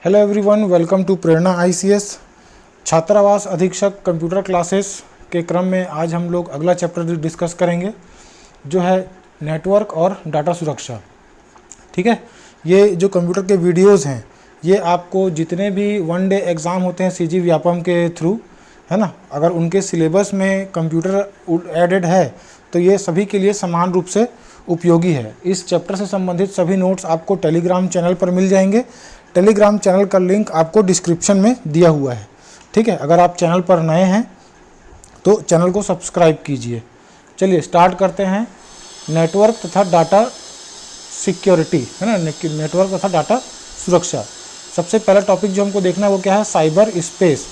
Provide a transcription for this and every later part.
Hello everyone, welcome to Prerna ICS छात्रावास अधीक्षक computer classes के क्रम में आज हम लोग अगला चैप्टर डिस्कस करेंगे जो है नेटवर्क और डाटा सुरक्षा। ठीक है, ये जो कंप्यूटर के वीडियोस हैं ये आपको जितने भी वन डे एग्ज़ाम होते हैं सीजी व्यापम के थ्रू, है ना, अगर उनके सिलेबस में कंप्यूटर एडेड है तो ये सभी के लिए समान रूप से उपयोगी है। इस चैप्टर से संबंधित सभी नोट्स आपको टेलीग्राम चैनल पर मिल जाएंगे। टेलीग्राम चैनल का लिंक आपको डिस्क्रिप्शन में दिया हुआ है। ठीक है, अगर आप चैनल पर नए हैं तो चैनल को सब्सक्राइब कीजिए। चलिए स्टार्ट करते हैं। नेटवर्क तथा डाटा सिक्योरिटी, है ना, नेटवर्क तथा डाटा सुरक्षा। सबसे पहला टॉपिक जो हमको देखना है वो क्या है, साइबर स्पेस।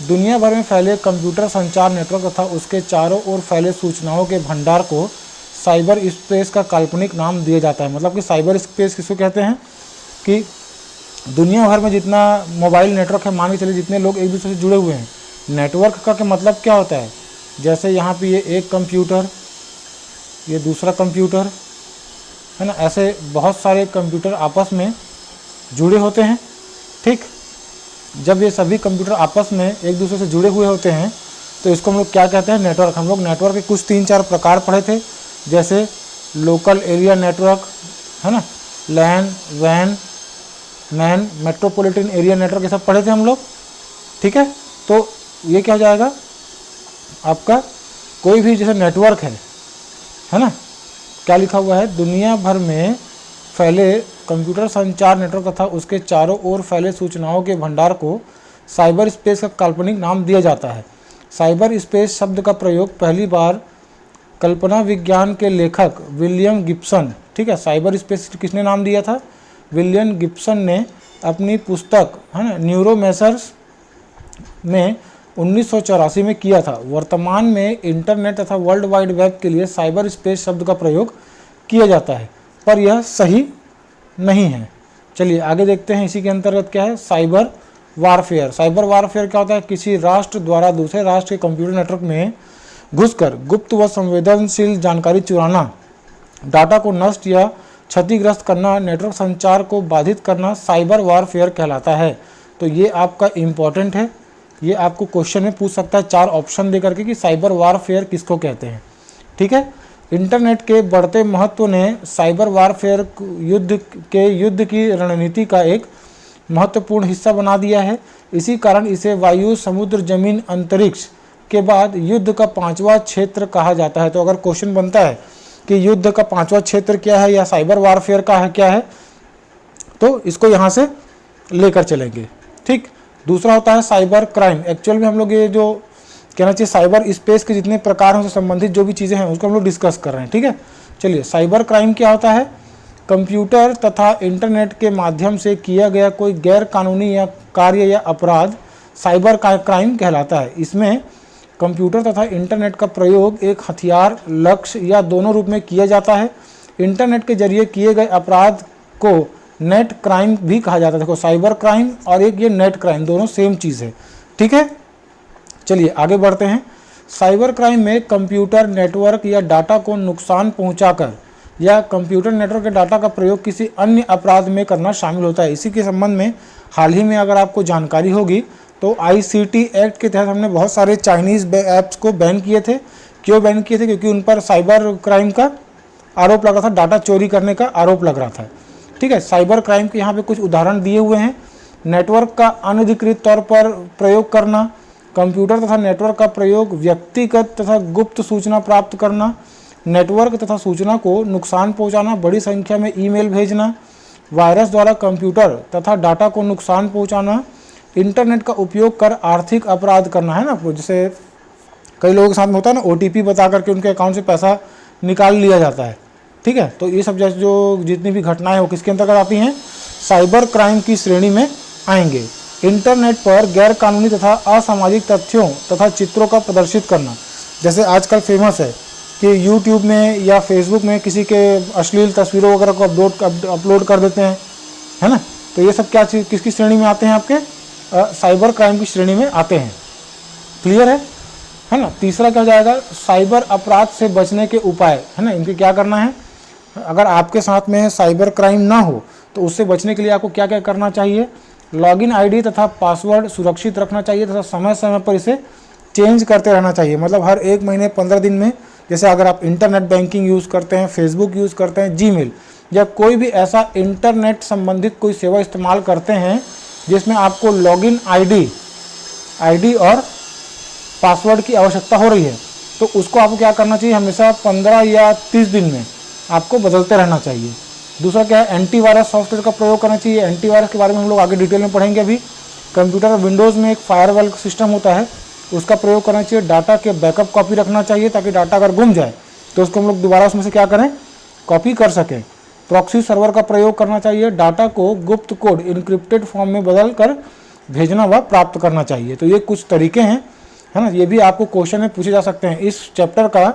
दुनिया भर में फैले कंप्यूटर संचार नेटवर्क तथा उसके चारों ओर फैले सूचनाओं के भंडार को साइबर स्पेस का काल्पनिक नाम दिया जाता है। मतलब कि साइबर स्पेस किसको कहते हैं कि दुनिया भर में जितना मोबाइल नेटवर्क है, मान के चलिए जितने लोग एक दूसरे से जुड़े हुए हैं। नेटवर्क का मतलब क्या होता है, जैसे यहाँ पे ये एक कंप्यूटर, ये दूसरा कंप्यूटर, है ना, ऐसे बहुत सारे कंप्यूटर आपस में जुड़े होते हैं। ठीक, जब ये सभी कंप्यूटर आपस में एक दूसरे से जुड़े हुए होते हैं तो इसको हम लोग क्या कहते हैं, नेटवर्क। हम लोग नेटवर्क के कुछ 3-4 प्रकार पढ़े थे, जैसे लोकल एरिया नेटवर्क, है ना, लैन, वैन, मैन, मेट्रोपॉलिटन एरिया नेटवर्क, ये सब पढ़े थे हम लोग। ठीक है, तो ये क्या हो जाएगा आपका, कोई भी जैसे नेटवर्क है ना, क्या लिखा हुआ है, दुनिया भर में फैले कंप्यूटर संचार नेटवर्क तथा उसके चारों ओर फैले सूचनाओं के भंडार को साइबर स्पेस का काल्पनिक नाम दिया जाता है। साइबर स्पेस शब्द का प्रयोग पहली बार कल्पना विज्ञान के लेखक विलियम गिब्सन, ठीक है, साइबर स्पेस किसने नाम दिया था, विलियम गिब्सन ने अपनी पुस्तक, है ना, न्यूरोमेसर्स में 1984 में किया था। वर्तमान में इंटरनेट तथा वर्ल्ड वाइड वेब के लिए साइबर स्पेस शब्द का प्रयोग किया जाता है, पर यह सही नहीं है। चलिए आगे देखते हैं, इसी के अंतर्गत क्या है, साइबर वारफेयर। साइबर वारफेयर क्या होता है, किसी राष्ट्र द्वारा दूसरे राष्ट्र के कंप्यूटर नेटवर्क में घुसकर गुप्त व संवेदनशील जानकारी चुराना, डाटा को नष्ट या क्षतिग्रस्त करना, नेटवर्क संचार को बाधित करना साइबर वारफेयर कहलाता है। तो ये आपका इम्पॉर्टेंट है, ये आपको क्वेश्चन में पूछ सकता है 4 ऑप्शन दे करके कि साइबर वारफेयर किसको कहते हैं। ठीक है, इंटरनेट के बढ़ते महत्व ने साइबर वारफेयर युद्ध की रणनीति का एक महत्वपूर्ण हिस्सा बना दिया है। इसी कारण इसे वायु, समुद्र, जमीन, अंतरिक्ष के बाद युद्ध का 5वां क्षेत्र कहा जाता है। तो अगर क्वेश्चन बनता है कि युद्ध का 5वां क्षेत्र क्या है या साइबर वारफेयर का है क्या है, तो इसको यहाँ से लेकर चलेंगे। ठीक, दूसरा होता है साइबर क्राइम। एक्चुअल में हम लोग ये जो कहना चाहिए साइबर स्पेस के जितने प्रकार हैं उससे संबंधित जो भी चीज़ें हैं उसको हम लोग डिस्कस कर रहे हैं। ठीक है, चलिए साइबर क्राइम क्या होता है, कंप्यूटर तथा इंटरनेट के माध्यम से किया गया कोई गैर कानूनी या कार्य या अपराध साइबर क्राइम कहलाता है। इसमें कंप्यूटर तथा इंटरनेट का प्रयोग एक हथियार, लक्ष्य या दोनों रूप में किया जाता है। इंटरनेट के जरिए किए गए अपराध को नेट क्राइम भी कहा जाता है। देखो, साइबर क्राइम और एक ये नेट क्राइम दोनों सेम चीज़ है। ठीक है, चलिए आगे बढ़ते हैं। साइबर क्राइम में कंप्यूटर नेटवर्क या डाटा को नुकसान पहुंचाकर या कंप्यूटर नेटवर्क के डाटा का प्रयोग किसी अन्य अपराध में करना शामिल होता है। इसी के संबंध में हाल ही में अगर आपको जानकारी होगी तो आईसीटी एक्ट के तहत हमने बहुत सारे चाइनीज़ ऐप्स को बैन किए थे। क्यों बैन किए थे, क्योंकि उन पर साइबर क्राइम का आरोप लगा था, डाटा चोरी करने का आरोप लग रहा था। ठीक है, साइबर क्राइम के यहाँ पे कुछ उदाहरण दिए हुए हैं। नेटवर्क का अनधिकृत तौर पर प्रयोग करना, कंप्यूटर तथा नेटवर्क का प्रयोग व्यक्तिगत तथा गुप्त सूचना प्राप्त करना, नेटवर्क तथा सूचना को नुकसान पहुँचाना, बड़ी संख्या में ईमेल भेजना, वायरस द्वारा कंप्यूटर तथा डाटा को नुकसान पहुँचाना, इंटरनेट का उपयोग कर आर्थिक अपराध करना, है ना, जैसे कई लोगों के साथ में होता है ना, ओटीपी बता करके उनके अकाउंट से पैसा निकाल लिया जाता है। ठीक है, तो ये सब जैसे जो जितनी भी घटनाएं वो किसके अंतर्गत आती हैं, साइबर क्राइम की श्रेणी में आएंगे। इंटरनेट पर गैर कानूनी तथा असामाजिक तथ्यों तथा चित्रों का प्रदर्शित करना, जैसे आजकल फेमस है कि यूट्यूब में या फेसबुक में किसी के अश्लील तस्वीरों वगैरह को अपलोड कर देते हैं, है ना, तो ये सब क्या चीज़ किसकी श्रेणी में आते हैं, आपके साइबर क्राइम की श्रेणी में आते हैं। क्लियर है ना। तीसरा क्या हो जाएगा, साइबर अपराध से बचने के उपाय, है ना, इनके क्या करना है। अगर आपके साथ में साइबर क्राइम ना हो तो उससे बचने के लिए आपको क्या क्या करना चाहिए, लॉगिन आईडी तथा पासवर्ड सुरक्षित रखना चाहिए तथा समय समय पर इसे चेंज करते रहना चाहिए। मतलब हर 1 महीने 15 दिन में, जैसे अगर आप इंटरनेट बैंकिंग यूज़ करते हैं, फेसबुक यूज़ करते हैं, जीमेल या कोई भी ऐसा इंटरनेट संबंधित कोई सेवा इस्तेमाल करते हैं जिसमें आपको लॉगिन आईडी और पासवर्ड की आवश्यकता हो रही है, तो उसको आपको क्या करना चाहिए, हमेशा 15 या 30 दिन में आपको बदलते रहना चाहिए। दूसरा क्या है, एंटीवायरस सॉफ्टवेयर का प्रयोग करना चाहिए। एंटीवायरस के बारे में हम लोग आगे डिटेल में पढ़ेंगे। अभी कंप्यूटर विंडोज़ में एक फायरवॉल सिस्टम होता है, उसका प्रयोग करना चाहिए। डाटा के बैकअप कॉपी रखना चाहिए ताकि डाटा अगर गुम जाए तो उसको हम लोग दोबारा उसमें से क्या करें, कॉपी कर सकें। प्रॉक्सी सर्वर का प्रयोग करना चाहिए। डाटा को गुप्त कोड इनक्रिप्टेड फॉर्म में बदल कर भेजना व प्राप्त करना चाहिए। तो ये कुछ तरीके हैं, है ना, ये भी आपको क्वेश्चन में पूछे जा सकते हैं। इस चैप्टर का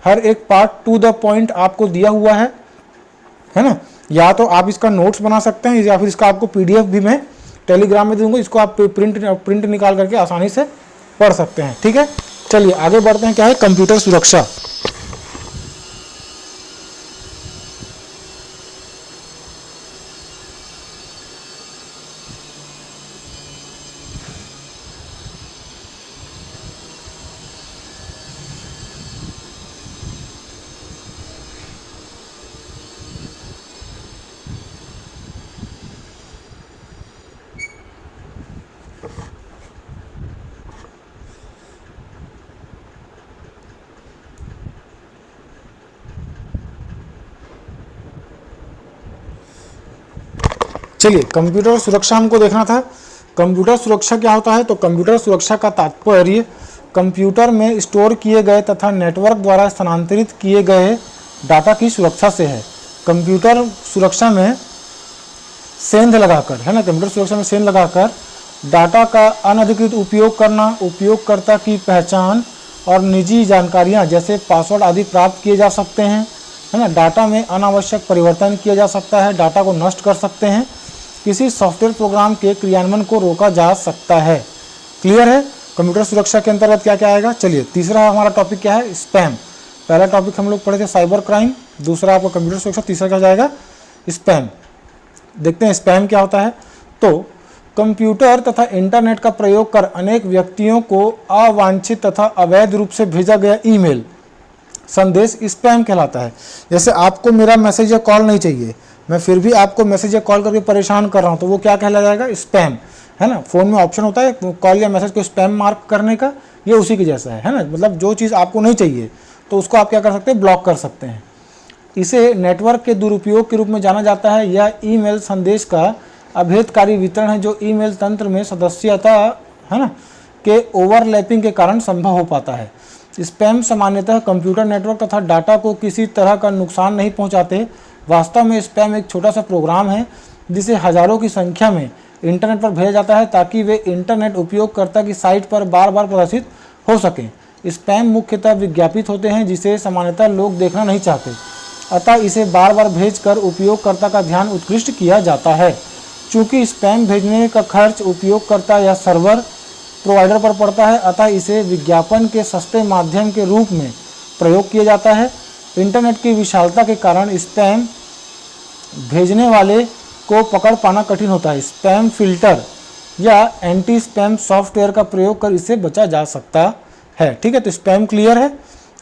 हर एक पार्ट टू द पॉइंट आपको दिया हुआ है ना। या तो आप इसका नोट्स बना सकते हैं या फिर इसका आपको पीडीएफ भी मैं टेलीग्राम में दूंगा, इसको आप प्रिंट निकाल करके आसानी से पढ़ सकते हैं। ठीक है, चलिए आगे बढ़ते हैं। क्या है कंप्यूटर सुरक्षा। चलिए कंप्यूटर सुरक्षा हमको देखना था। कंप्यूटर सुरक्षा क्या होता है, तो कंप्यूटर सुरक्षा का तात्पर्य कंप्यूटर में स्टोर किए गए तथा नेटवर्क द्वारा स्थानांतरित किए गए डाटा की सुरक्षा से है। कंप्यूटर सुरक्षा में सेंध लगाकर, है ना, कंप्यूटर सुरक्षा में सेंध लगाकर डाटा का अनधिकृत उपयोग करना, उपयोगकर्ता की पहचान और निजी जानकारियां जैसे पासवर्ड आदि प्राप्त किए जा सकते हैं, है ना। डाटा में अनावश्यक परिवर्तन किया जा सकता है, डाटा को नष्ट कर सकते हैं, किसी सॉफ्टवेयर प्रोग्राम के क्रियान्वयन को रोका जा सकता है। क्लियर है। कंप्यूटर सुरक्षा के अंतर्गत क्या क्या आएगा। चलिए तीसरा हमारा टॉपिक क्या है, स्पैम। पहला टॉपिक हम लोग पढ़े थे साइबर क्राइम, दूसरा आपका कंप्यूटर सुरक्षा, तीसरा क्या जाएगा, स्पैम। देखते हैं स्पैम क्या होता है। तो कंप्यूटर तथा इंटरनेट का प्रयोग कर अनेक व्यक्तियों को अवांछित तथा अवैध रूप से भेजा गया ईमेल संदेश स्पैम कहलाता है। जैसे आपको मेरा मैसेज या कॉल नहीं चाहिए, मैं फिर भी आपको मैसेज या कॉल करके परेशान कर रहा हूँ, तो वो क्या कहला जाएगा, स्पैम, है ना। फ़ोन में ऑप्शन होता है कॉल या मैसेज को स्पैम मार्क करने का, ये उसी के जैसा है ना। मतलब जो चीज़ आपको नहीं चाहिए तो उसको आप क्या कर सकते हैं, ब्लॉक कर सकते हैं। इसे नेटवर्क के दुरुपयोग के रूप में जाना जाता है। यह ईमेल संदेश का अभेदकारी वितरण है जो ईमेल तंत्र में सदस्यता, है ना, के ओवरलैपिंग के कारण संभव हो पाता है। स्पैम सामान्यतः कंप्यूटर नेटवर्क तथा डाटा को किसी तरह का नुकसान नहीं पहुंचाते। वास्तव में स्पैम एक छोटा सा प्रोग्राम है जिसे हजारों की संख्या में इंटरनेट पर भेजा जाता है ताकि वे इंटरनेट उपयोगकर्ता की साइट पर बार बार प्रदर्शित हो सकें। स्पैम मुख्यतः विज्ञापित होते हैं जिसे सामान्यतः लोग देखना नहीं चाहते, अतः इसे बार बार भेजकर उपयोगकर्ता का ध्यान उत्कृष्ट किया जाता है। चूँकि स्पैम भेजने का खर्च उपयोगकर्ता या सर्वर प्रोवाइडर पर पड़ता है, अतः इसे विज्ञापन के सस्ते माध्यम के रूप में प्रयोग किया जाता है। इंटरनेट की विशालता के कारण स्पैम भेजने वाले को पकड़ पाना कठिन होता है। स्पैम फिल्टर या एंटी स्पैम सॉफ्टवेयर का प्रयोग कर इससे बचा जा सकता है। ठीक है, तो स्पैम क्लियर है।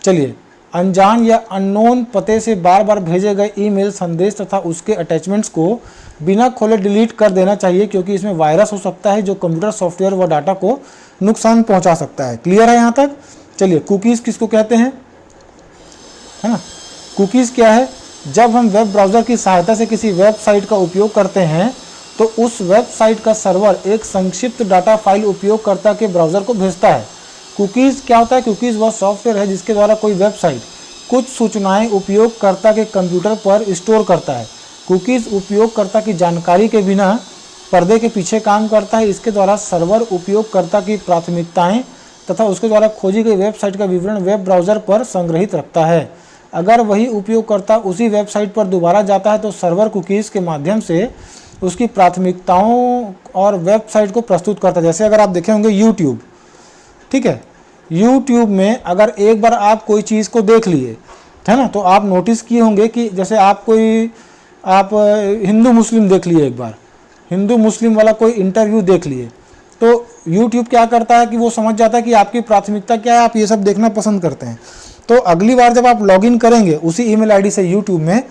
चलिए, अनजान या अननोन पते से बार बार भेजे गए ईमेल संदेश तथा उसके अटैचमेंट्स को बिना खोले डिलीट कर देना चाहिए क्योंकि इसमें वायरस हो सकता है जो कंप्यूटर सॉफ्टवेयर व डाटा को नुकसान पहुंचा सकता है। क्लियर है यहाँ तक। चलिए, कुकीज़ किसको कहते हैं, है ना। कुकीज़ क्या है, जब हम वेब ब्राउज़र की सहायता से किसी वेबसाइट का उपयोग करते हैं तो उस वेबसाइट का सर्वर एक संक्षिप्त डाटा फाइल उपयोगकर्ता के ब्राउज़र को भेजता है। कुकीज़ क्या होता है, कुकीज़ वह सॉफ्टवेयर है जिसके द्वारा कोई वेबसाइट कुछ सूचनाएं उपयोगकर्ता के कंप्यूटर पर स्टोर करता है। कुकीज़ उपयोगकर्ता की जानकारी के बिना पर्दे के पीछे काम करता है। इसके द्वारा सर्वर उपयोगकर्ता की प्राथमिकताएं तथा उसके द्वारा खोजी गई वेबसाइट का विवरण वेब ब्राउज़र पर संग्रहित रखता है। अगर वही उपयोगकर्ता उसी वेबसाइट पर दोबारा जाता है तो सर्वर कुकीज़ के माध्यम से उसकी प्राथमिकताओं और वेबसाइट को प्रस्तुत करता है। जैसे अगर आप देखे होंगे यूट्यूब, ठीक है, यूट्यूब में अगर एक बार आप कोई चीज़ को देख लिए, है ना, तो आप नोटिस किए होंगे कि जैसे आप हिंदू मुस्लिम देख लिए एक बार, हिंदू मुस्लिम वाला कोई इंटरव्यू देख लिए, तो यूट्यूब क्या करता है कि वो समझ जाता है कि आपकी प्राथमिकता क्या है, आप ये सब देखना पसंद करते हैं। तो अगली बार जब आप लॉगिन करेंगे उसी ईमेल आईडी से यूट्यूब में,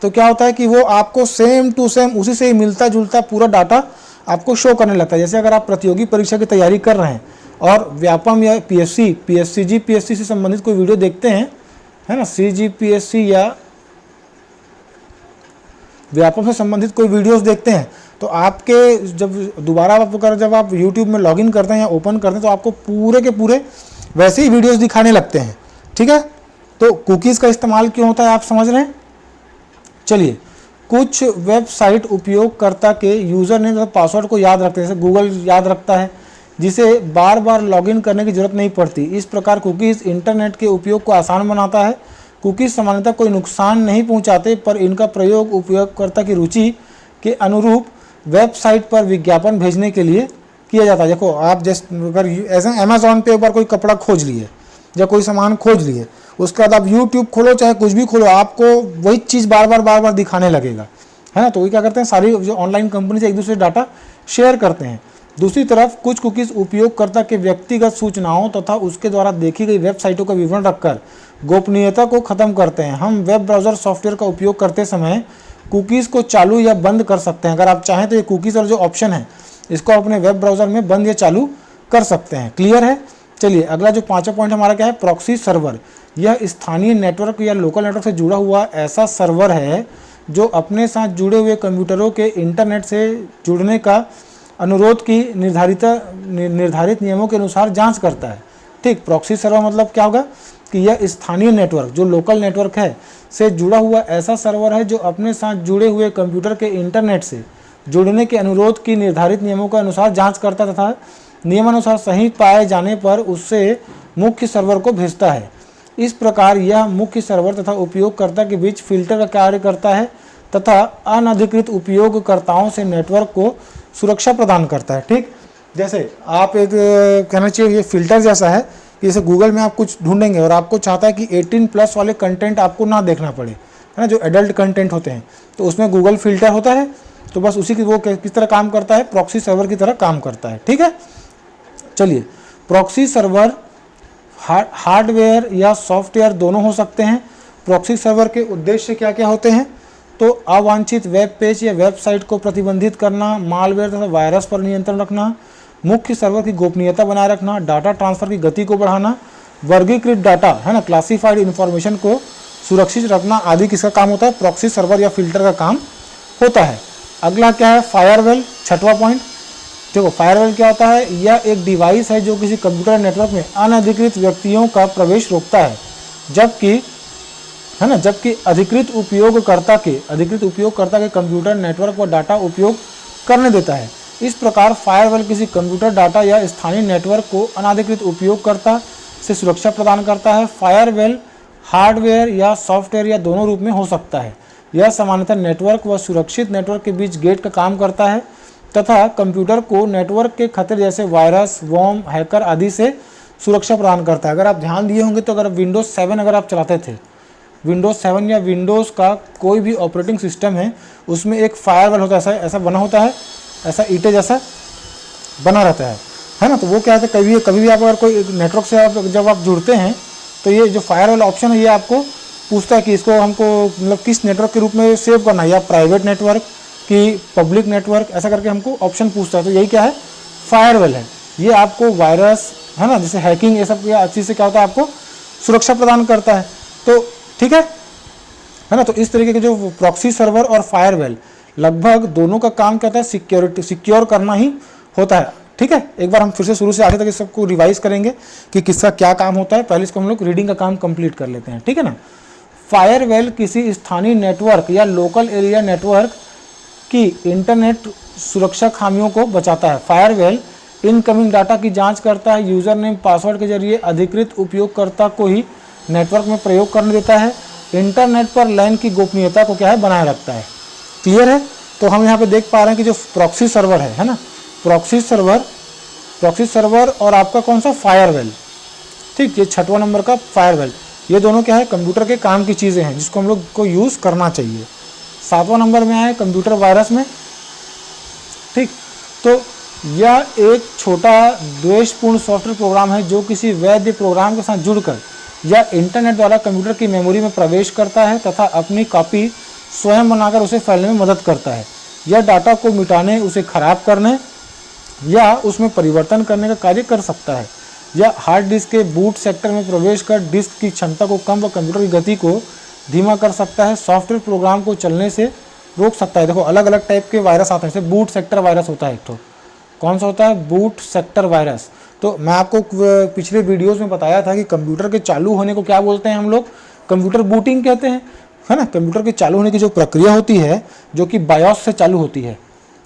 तो क्या होता है कि वो आपको सेम टू सेम उसी से ही मिलता जुलता पूरा डाटा आपको शो करने लगता है। जैसे अगर आप प्रतियोगी परीक्षा की तैयारी कर रहे हैं और व्यापम या पीएससी से संबंधित कोई वीडियो देखते हैं, है ना, CGPSC या व्यापम से संबंधित कोई वीडियोस देखते हैं, तो आपके जब दोबारा जब आप यूट्यूब में लॉगिन करते हैं या ओपन करते हैं तो आपको पूरे के पूरे वैसे ही वीडियोस दिखाने लगते हैं। ठीक है, तो कुकीज़ का इस्तेमाल क्यों होता है आप समझ रहे हैं। चलिए, कुछ वेबसाइट उपयोगकर्ता के यूज़र नेम तथा पासवर्ड को याद रखते हैं, जैसे गूगल याद रखता है, जिसे बार बार लॉगिन करने की जरूरत नहीं पड़ती। इस प्रकार कुकीज़ इंटरनेट के उपयोग को आसान बनाता है। कुकीज़ सामान्यतः कोई नुकसान नहीं पहुंचाते, पर इनका प्रयोग उपयोगकर्ता की रुचि के अनुरूप वेबसाइट पर विज्ञापन भेजने के लिए किया जाता है। देखो, आप जैसे अगर ऐसे अमेज़ॉन पे एक बार कोई कपड़ा खोज लिए या कोई सामान खोज लिए, उसके बाद आप यूट्यूब खोलो चाहे कुछ भी खोलो, आपको वही चीज़ बार बार दिखाने लगेगा, है ना। तो ये क्या करते हैं, सारी जो ऑनलाइन कंपनी से एक दूसरे डाटा शेयर करते हैं। दूसरी तरफ कुछ कुकीज़ उपयोगकर्ता के व्यक्तिगत सूचनाओं तथा उसके द्वारा देखी गई वेबसाइटों का विवरण रखकर गोपनीयता को ख़त्म करते हैं। हम वेब ब्राउज़र सॉफ्टवेयर का उपयोग करते समय कुकीज़ को चालू या बंद कर सकते हैं। अगर आप चाहें तो ये कुकीज़ और जो ऑप्शन है इसको अपने वेब ब्राउज़र में बंद या चालू कर सकते हैं। क्लियर है। चलिए, अगला जो 5वां पॉइंट हमारा क्या है, प्रॉक्सी सर्वर। यह स्थानीय नेटवर्क या लोकल नेटवर्क से जुड़ा हुआ ऐसा सर्वर है जो अपने साथ जुड़े हुए कंप्यूटरों के इंटरनेट से जुड़ने का अनुरोध की निर्धारित नियमों के अनुसार जांच करता है। ठीक, प्रॉक्सी सर्वर मतलब क्या होगा कि यह स्थानीय नेटवर्क जो लोकल नेटवर्क है से जुड़ा हुआ ऐसा सर्वर है जो अपने साथ जुड़े हुए कंप्यूटर के इंटरनेट से जुड़ने के अनुरोध की निर्धारित नियमों के अनुसार जांच करता तथा नियमानुसार सही पाए जाने पर उससे मुख्य सर्वर को भेजता है। इस प्रकार यह मुख्य सर्वर तथा उपयोगकर्ता के बीच फिल्टर का कार्य करता है तथा अनधिकृत उपयोगकर्ताओं से नेटवर्क को सुरक्षा प्रदान करता है। ठीक, जैसे आप एक कहना चाहिए ये फिल्टर जैसा है, जैसे गूगल में आप कुछ ढूंढेंगे और आपको चाहता है कि 18+ वाले कंटेंट आपको ना देखना पड़े, है ना, जो एडल्ट कंटेंट होते हैं, तो उसमें गूगल फिल्टर होता है। तो बस उसी की वो किस तरह काम करता है, प्रॉक्सी सर्वर की तरह काम करता है। ठीक है, चलिए, प्रॉक्सी सर्वर हार्डवेयर या सॉफ्टवेयर दोनों हो सकते हैं। प्रॉक्सी सर्वर के उद्देश्य क्या क्या होते हैं, तो अवांछित वेब पेज या वेबसाइट को प्रतिबंधित करना, मालवेयर तथा वायरस पर नियंत्रण रखना, मुख्य सर्वर की गोपनीयता बनाए रखना, डाटा ट्रांसफर की गति को बढ़ाना, वर्गीकृत डाटा, है ना, क्लासिफाइड इंफॉर्मेशन को सुरक्षित रखना आदि किसका काम होता है, प्रॉक्सी सर्वर या फिल्टर का काम होता है। अगला क्या है, फायरवेल, 6वां पॉइंट। देखो, फायरवेल क्या होता है, यह एक डिवाइस है जो किसी कंप्यूटर नेटवर्क में अनधिकृत व्यक्तियों का प्रवेश रोकता है, जबकि अधिकृत उपयोगकर्ता के कंप्यूटर नेटवर्क पर डाटा उपयोग करने देता है। इस प्रकार फायरवेल किसी कंप्यूटर डाटा या स्थानीय नेटवर्क को अनाधिकृत उपयोगकर्ता से सुरक्षा प्रदान करता है। फायरवेल हार्डवेयर या सॉफ्टवेयर या दोनों रूप में हो सकता है। यह सामान्यतः नेटवर्क व सुरक्षित नेटवर्क के बीच गेट का काम करता है तथा कंप्यूटर को नेटवर्क के खतरे जैसे वायरस, वॉर्म, हैकर आदि से सुरक्षा प्रदान करता है। अगर आप ध्यान दिए होंगे तो अगर विंडोज़ 7 अगर आप चलाते थे, विंडोज़ 7 या विंडोज़ का कोई भी ऑपरेटिंग सिस्टम है, उसमें एक फायरवॉल होता है, ऐसा बना होता है, ऐसा ईंटे जैसा बना रहता है ना। तो वो क्या है, कभी भी आप अगर कोई नेटवर्क से जब आप जुड़ते हैं तो ये जो फायरवॉल ऑप्शन है ये आपको पूछता है कि इसको हमको मतलब किस नेटवर्क के रूप में सेव करना है, या प्राइवेट नेटवर्क कि पब्लिक नेटवर्क, ऐसा करके हमको ऑप्शन पूछता है। तो यही क्या है, फायरवॉल है। ये आपको वायरस, है ना, जैसे हैकिंग, ये सब चीज़ से क्या होता है, आपको सुरक्षा प्रदान करता है। तो ठीक है ना। तो इस तरीके के जो प्रॉक्सी सर्वर और फायरवॉल लगभग दोनों का काम क्या होता है, सिक्योर करना ही होता है। ठीक है, एक बार हम फिर से शुरू से आगे तक इस सबको रिवाइज करेंगे कि किसका क्या काम होता है। पहले इसको हम लोग रीडिंग का काम कंप्लीट कर लेते हैं, ठीक है ना। फायरवॉल किसी स्थानीय नेटवर्क या लोकल एरिया नेटवर्क की इंटरनेट सुरक्षा खामियों को बचाता है। फायरवॉल इनकमिंग डाटा की जांच करता है, यूज़र नेम पासवर्ड के जरिए अधिकृत उपयोगकर्ता को ही नेटवर्क में प्रयोग करने देता है, इंटरनेट पर लैन की गोपनीयता को क्या है, बनाए रखता है। क्लियर है। तो हम यहाँ पे देख पा रहे हैं कि जो प्रॉक्सी सर्वर है ना, प्रॉक्सी सर्वर और आपका कौन सा, फायरवॉल। ठीक, ये 6वां नंबर का फायरवॉल, ये दोनों क्या है, कंप्यूटर के काम की चीज़ें हैं जिसको हम लोग को यूज़ करना चाहिए। 7वां नंबर में आए कंप्यूटर वायरस में, ठीक, तो यह एक छोटा द्वेषपूर्ण सॉफ्टवेयर प्रोग्राम है जो किसी वैध प्रोग्राम के साथ जुड़कर या इंटरनेट द्वारा कंप्यूटर की मेमोरी में प्रवेश करता है तथा अपनी कॉपी स्वयं बनाकर उसे फैलने में मदद करता है। यह डाटा को मिटाने, उसे खराब करने या उसमें परिवर्तन करने का कार्य कर सकता है। यह हार्ड डिस्क के बूट सेक्टर में प्रवेश कर डिस्क की क्षमता को कम व कंप्यूटर की गति को धीमा कर सकता है। सॉफ्टवेयर प्रोग्राम को चलने से रोक सकता है। देखो अलग अलग टाइप के वायरस आते हैं, जैसे बूट सेक्टर वायरस होता है एक तो, कौन सा होता है, बूट सेक्टर वायरस। तो मैं आपको पिछले वीडियोस में बताया था कि कंप्यूटर के चालू होने को क्या बोलते हैं हम लोग, कंप्यूटर बूटिंग कहते हैं, है ना। कंप्यूटर के चालू होने की जो प्रक्रिया होती है जो कि बायोस से चालू होती है।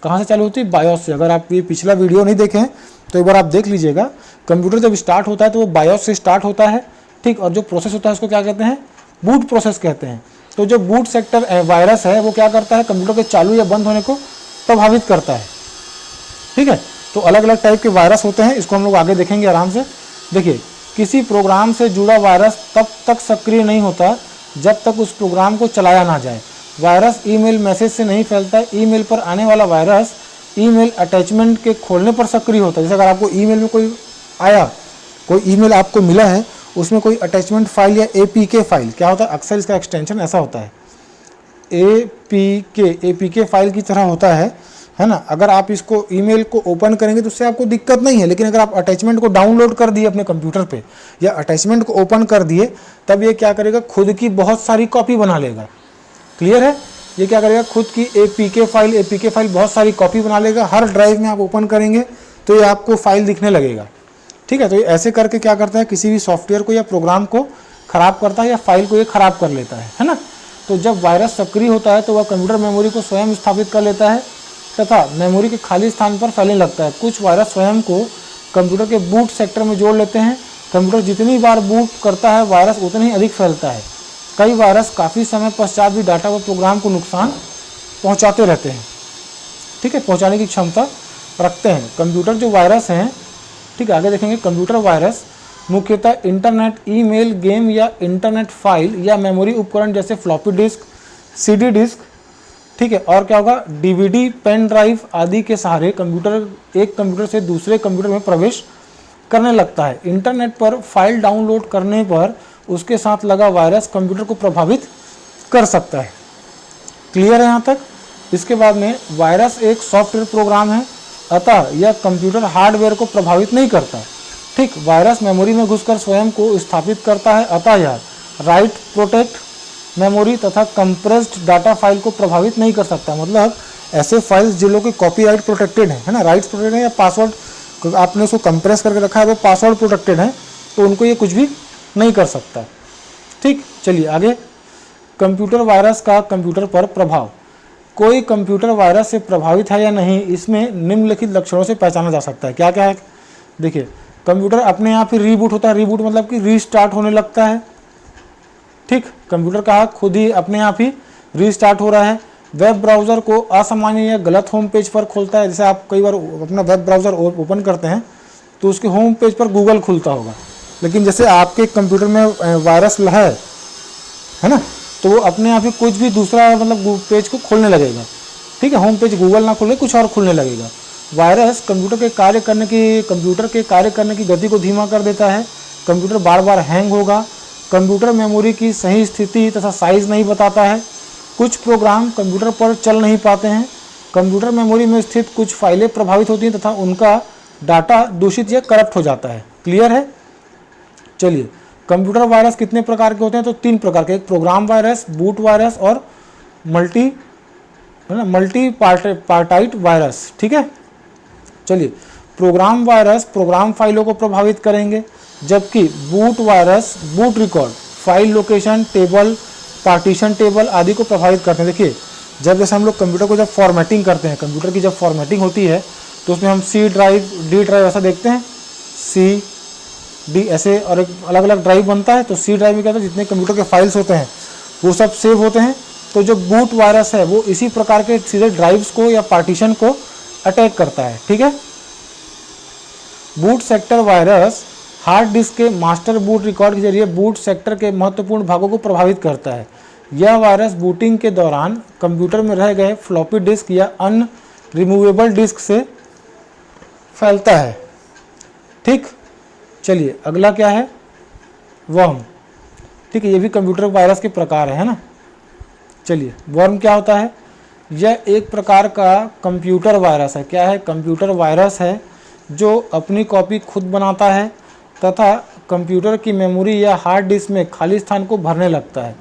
कहाँ से चालू होती है, बायोस से। अगर आप ये पिछला वीडियो नहीं देखें तो एक बार आप देख लीजिएगा। कंप्यूटर जब स्टार्ट होता है तो वो बायोस से स्टार्ट होता है, ठीक, और जो प्रोसेस होता है उसको क्या कहते हैं, बूट प्रोसेस कहते हैं। तो जो बूट सेक्टर वायरस है वो क्या करता है, कंप्यूटर के चालू या बंद होने को प्रभावित करता है, ठीक है। तो अलग अलग टाइप के वायरस होते हैं, इसको हम लोग आगे देखेंगे आराम से। देखिए, किसी प्रोग्राम से जुड़ा वायरस तब तक सक्रिय नहीं होता जब तक उस प्रोग्राम को चलाया ना जाए। वायरस ईमेल मैसेज से नहीं फैलता है। ईमेल पर आने वाला वायरस ईमेल अटैचमेंट के खोलने पर सक्रिय होता है। जैसे अगर आपको ईमेल में कोई आया, कोई ईमेल आपको मिला है, उसमें कोई अटैचमेंट फाइल या एपीके फाइल, क्या होता है, अक्सर इसका एक्सटेंशन ऐसा होता है, एपीके फाइल की तरह होता है ना। अगर आप इसको ईमेल को ओपन करेंगे तो उससे आपको दिक्कत नहीं है, लेकिन अगर आप अटैचमेंट को डाउनलोड कर दिए अपने कंप्यूटर पे या अटैचमेंट को ओपन कर दिए, तब ये क्या करेगा, खुद की बहुत सारी कॉपी बना लेगा। क्लियर है, ये क्या करेगा, खुद की एपीके फाइल बहुत सारी कॉपी बना लेगा। हर ड्राइव में आप ओपन करेंगे तो ये आपको फाइल दिखने लगेगा, ठीक है। तो ये ऐसे करके क्या करता है, किसी भी सॉफ्टवेयर को या प्रोग्राम को खराब करता है या फाइल को ये खराब कर लेता है ना। तो जब वायरस सक्रिय होता है तो वह कंप्यूटर मेमोरी को स्वयं स्थापित कर लेता है तथा मेमोरी के खाली स्थान पर फैलने लगता है। कुछ वायरस स्वयं को कंप्यूटर के बूट सेक्टर में जोड़ लेते हैं। कंप्यूटर जितनी बार बूट करता है वायरस उतनी ही अधिक फैलता है। कई वायरस काफ़ी समय पश्चात भी डाटा व प्रोग्राम को नुकसान पहुंचाते रहते हैं, ठीक है, पहुंचाने की क्षमता रखते हैं। कंप्यूटर जो वायरस हैं, ठीक है, आगे देखेंगे। कंप्यूटर वायरस मुख्यतः इंटरनेट, ईमेल, गेम या इंटरनेट फाइल या मेमोरी उपकरण जैसे फ्लॉपी डिस्क, सीडी डिस्क, ठीक है, और क्या होगा, डीवीडी, पेन ड्राइव आदि के सहारे एक कंप्यूटर से दूसरे कंप्यूटर में प्रवेश करने लगता है। इंटरनेट पर फाइल डाउनलोड करने पर उसके साथ लगा वायरस कंप्यूटर को प्रभावित कर सकता है। क्लियर है यहाँ तक। इसके बाद में वायरस एक सॉफ्टवेयर प्रोग्राम है, अतः यह कंप्यूटर हार्डवेयर को प्रभावित नहीं करता, ठीक। वायरस मेमोरी में घुसकर स्वयं को स्थापित करता है, अतः यह राइट प्रोटेक्ट मेमोरी तथा कंप्रेस्ड डाटा फाइल को प्रभावित नहीं कर सकता। मतलब ऐसे फाइल्स जिन लोगों की कॉपीराइट प्रोटेक्टेड है ना, राइट्स प्रोटेक्टेड है या पासवर्ड आपने उसको कंप्रेस करके रखा है वो पासवर्ड प्रोटेक्टेड है, तो उनको ये कुछ भी नहीं कर सकता, ठीक। चलिए आगे। कंप्यूटर वायरस का कंप्यूटर पर प्रभाव। कोई कंप्यूटर वायरस से प्रभावित है या नहीं, इसमें निम्नलिखित लक्षणों से पहचाना जा सकता है। क्या क्या है, देखिए, कंप्यूटर अपने आप ही रीबूट होता है। रीबूट मतलब कि रीस्टार्ट होने लगता है, ठीक। कंप्यूटर का खुद ही अपने आप ही रीस्टार्ट हो रहा है। वेब ब्राउज़र को असामान्य या गलत होम पेज पर खोलता है। जैसे आप कई बार अपना वेब ब्राउज़र ओपन करते हैं तो उसके होम पेज पर गूगल खुलता होगा, लेकिन जैसे आपके कंप्यूटर में वायरस है ना, तो वो अपने आप ही कुछ भी दूसरा मतलब पेज को खोलने लगेगा, ठीक है। होम पेज गूगल ना खोले, कुछ और खुलने लगेगा। वायरस कंप्यूटर के कार्य करने की गति को धीमा कर देता है। कंप्यूटर बार बार हैंग होगा। कंप्यूटर मेमोरी की सही स्थिति तथा साइज नहीं बताता है। कुछ प्रोग्राम कंप्यूटर पर चल नहीं पाते हैं। कंप्यूटर मेमोरी में स्थित कुछ फाइलें प्रभावित होती हैं तथा उनका डाटा दूषित या करप्ट हो जाता है। क्लियर है। चलिए, कंप्यूटर वायरस कितने प्रकार के होते हैं, तो 3 प्रकार के। एक प्रोग्राम वायरस, बूट वायरस और मल्टी पार्टाइट वायरस, ठीक है। चलिए, प्रोग्राम वायरस प्रोग्राम फाइलों को प्रभावित करेंगे, जबकि boot virus boot record, file location table, partition table आदि को प्रभावित करते हैं। देखिए, जैसे हम लोग कंप्यूटर को जब फॉर्मेटिंग करते हैं, कंप्यूटर की जब फॉर्मेटिंग होती है तो उसमें हम सी ड्राइव, डी ड्राइव ऐसा देखते हैं, सी डी ऐसे, और एक अलग अलग ड्राइव बनता है। तो सी ड्राइव में क्या होता है, जितने कंप्यूटर के फाइल्स होते हैं वो सब सेव होते हैं। तो जो बूट वायरस है वो इसी प्रकार के सीधे ड्राइव्स को या पार्टीशन को अटैक करता है, ठीक है। Boot sector virus hard disk के मास्टर बूट रिकॉर्ड के जरिए बूट सेक्टर के महत्वपूर्ण भागों को प्रभावित करता है। यह वायरस बूटिंग के दौरान कंप्यूटर में रह गए फ्लॉपी डिस्क या अन्य रिमूवेबल डिस्क से फैलता है। ठीक, चलिए अगला क्या है, वर्म। ठीक है, ये भी कंप्यूटर वायरस के प्रकार है ना। चलिए वर्म क्या होता है, यह एक प्रकार का कंप्यूटर वायरस है। क्या है, कंप्यूटर वायरस है जो अपनी कॉपी खुद बनाता है तथा कंप्यूटर की मेमोरी या हार्ड डिस्क में खाली स्थान को भरने लगता है।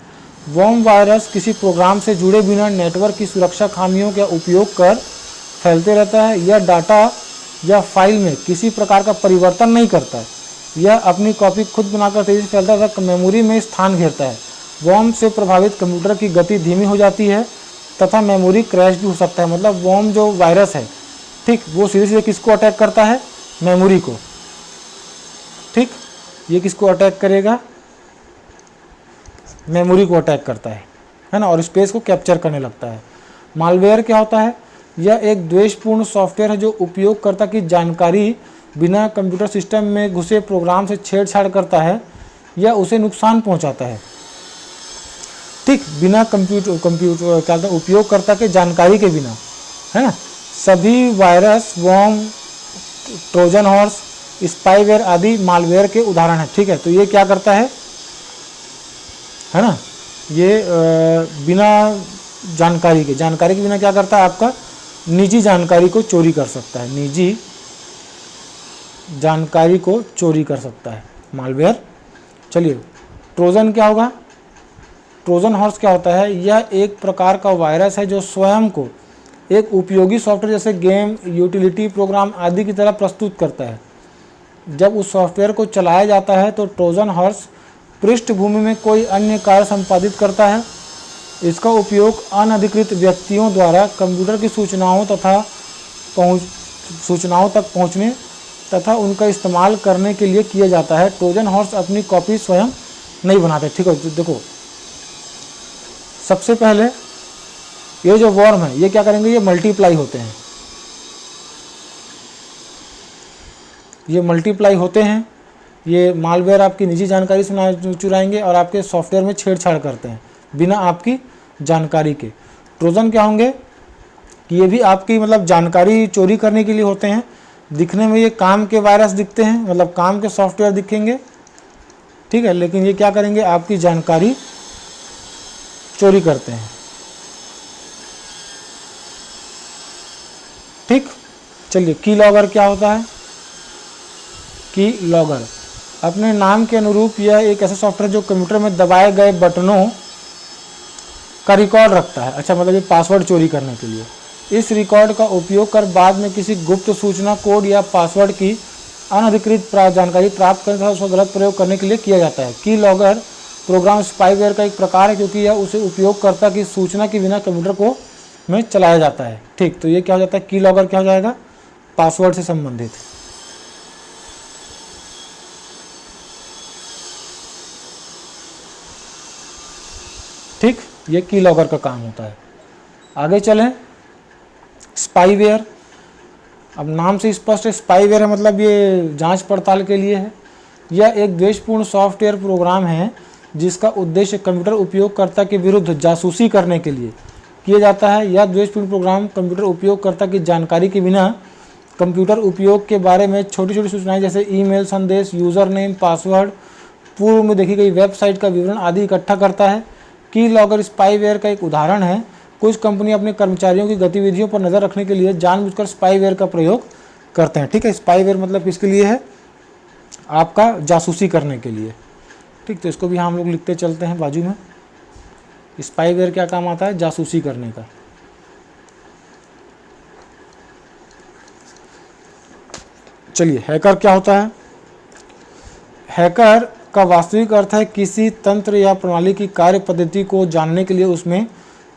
वर्म वायरस किसी प्रोग्राम से जुड़े बिना नेटवर्क की सुरक्षा खामियों का उपयोग कर फैलते रहता है। यह डाटा या फाइल में किसी प्रकार का परिवर्तन नहीं करता है। यह अपनी कॉपी खुद बनाकर तेजी से फैलता है तथा मेमोरी में स्थान घेरता है। वर्म से प्रभावित कंप्यूटर की गति धीमी हो जाती है तथा मेमोरी क्रैश भी हो सकता है। मतलब वर्म जो वायरस है, ठीक, वो सीधे सीधे किसको अटैक करता है, मेमोरी को। ठीक, ये किसको अटैक करेगा, मेमोरी को अटैक करता है ना, और स्पेस को कैप्चर करने लगता है। मालवेयर क्या होता है, यह एक द्वेषपूर्ण सॉफ्टवेयर है जो उपयोगकर्ता की जानकारी बिना कंप्यूटर सिस्टम में घुसे प्रोग्राम से छेड़छाड़ करता है या उसे नुकसान पहुंचाता है। ठीक, बिना कंप्यूटर उपयोगकर्ता के जानकारी के बिना, है ना। सभी virus, worm, Trojan horse, spyware आदि मालवेयर के उदाहरण हैं। ठीक है, तो ये क्या करता है ना, ये बिना जानकारी के बिना क्या करता है, आपका निजी जानकारी को चोरी कर सकता है, निजी जानकारी को चोरी कर सकता है मालवेयर। चलिए ट्रोजन क्या होगा, ट्रोजन हॉर्स क्या होता है, यह एक प्रकार का वायरस है जो स्वयं को एक उपयोगी सॉफ्टवेयर जैसे गेम, यूटिलिटी प्रोग्राम आदि की तरह प्रस्तुत करता है। जब उस सॉफ्टवेयर को चलाया जाता है तो ट्रोजन हॉर्स पृष्ठभूमि में कोई अन्य कार्य संपादित करता है। इसका उपयोग अनधिकृत व्यक्तियों द्वारा कंप्यूटर की सूचनाओं तक पहुंचने तथा उनका इस्तेमाल करने के लिए किया जाता है। ट्रोजन हॉर्स अपनी कॉपी स्वयं नहीं बनाते। ठीक है, देखो सबसे पहले ये जो वर्म है ये क्या करेंगे, ये मल्टीप्लाई होते हैं, ये मल्टीप्लाई होते हैं। ये मालवेयर आपकी निजी जानकारी से चुराएंगे और आपके सॉफ्टवेयर में छेड़छाड़ करते हैं बिना आपकी जानकारी के। ट्रोजन क्या होंगे कि ये भी आपकी मतलब जानकारी चोरी करने के लिए होते हैं। दिखने में ये काम के वायरस दिखते हैं, मतलब काम के सॉफ्टवेयर दिखेंगे, ठीक है, लेकिन ये क्या करेंगे, आपकी जानकारी चोरी करते हैं। ठीक, चलिए की लॉगर क्या होता है, की लॉगर अपने नाम के अनुरूप यह एक ऐसा सॉफ्टवेयर जो कंप्यूटर में दबाए गए बटनों का रिकॉर्ड रखता है। अच्छा, मतलब ये पासवर्ड चोरी करने के लिए इस रिकॉर्ड का उपयोग कर बाद में किसी गुप्त सूचना, कोड या पासवर्ड की अनधिकृत जानकारी प्राप्त करने तथा उसका गलत प्रयोग करने के लिए किया जाता है। की लॉगर प्रोग्राम स्पाईवेयर का एक प्रकार है क्योंकि यह उसे उपयोगकर्ता की सूचना के बिना कंप्यूटर को में चलाया जाता है। ठीक, तो ये क्या हो जाता है, की लॉगर क्या हो जाएगा, पासवर्ड से संबंधित। ठीक, ये की लॉगर का काम होता है। आगे चलें, स्पाईवेयर। अब नाम से स्पष्ट है, स्पाईवेयर है मतलब ये जांच पड़ताल के लिए है। यह एक द्वेषपूर्ण सॉफ्टवेयर प्रोग्राम है जिसका उद्देश्य कंप्यूटर उपयोगकर्ता के विरुद्ध जासूसी करने के लिए किया जाता है। यह द्वेषपूर्ण प्रोग्राम कंप्यूटर उपयोगकर्ता की जानकारी के बिना कंप्यूटर उपयोग के बारे में छोटी छोटी सूचनाएं जैसे ईमेल संदेश, यूज़र नेम, पासवर्ड, पूर्व में देखी गई वेबसाइट का विवरण आदि इकट्ठा करता है। की लॉगर स्पाईवेयर का एक उदाहरण है। कुछ कंपनी अपने कर्मचारियों की गतिविधियों पर नज़र रखने के लिए जानबूझकर स्पाईवेयर का प्रयोग करते हैं। ठीक है, स्पाईवेयर मतलब किसके लिए है, आपका जासूसी करने के लिए। ठीक, तो इसको भी हम लोग लिखते चलते हैं बाजू में। स्पाईवेयर क्या काम आता है, जासूसी करने का। चलिए हैकर क्या होता है, हैकर का वास्तविक अर्थ है किसी तंत्र या प्रणाली की कार्य पद्धति को जानने के लिए उसमें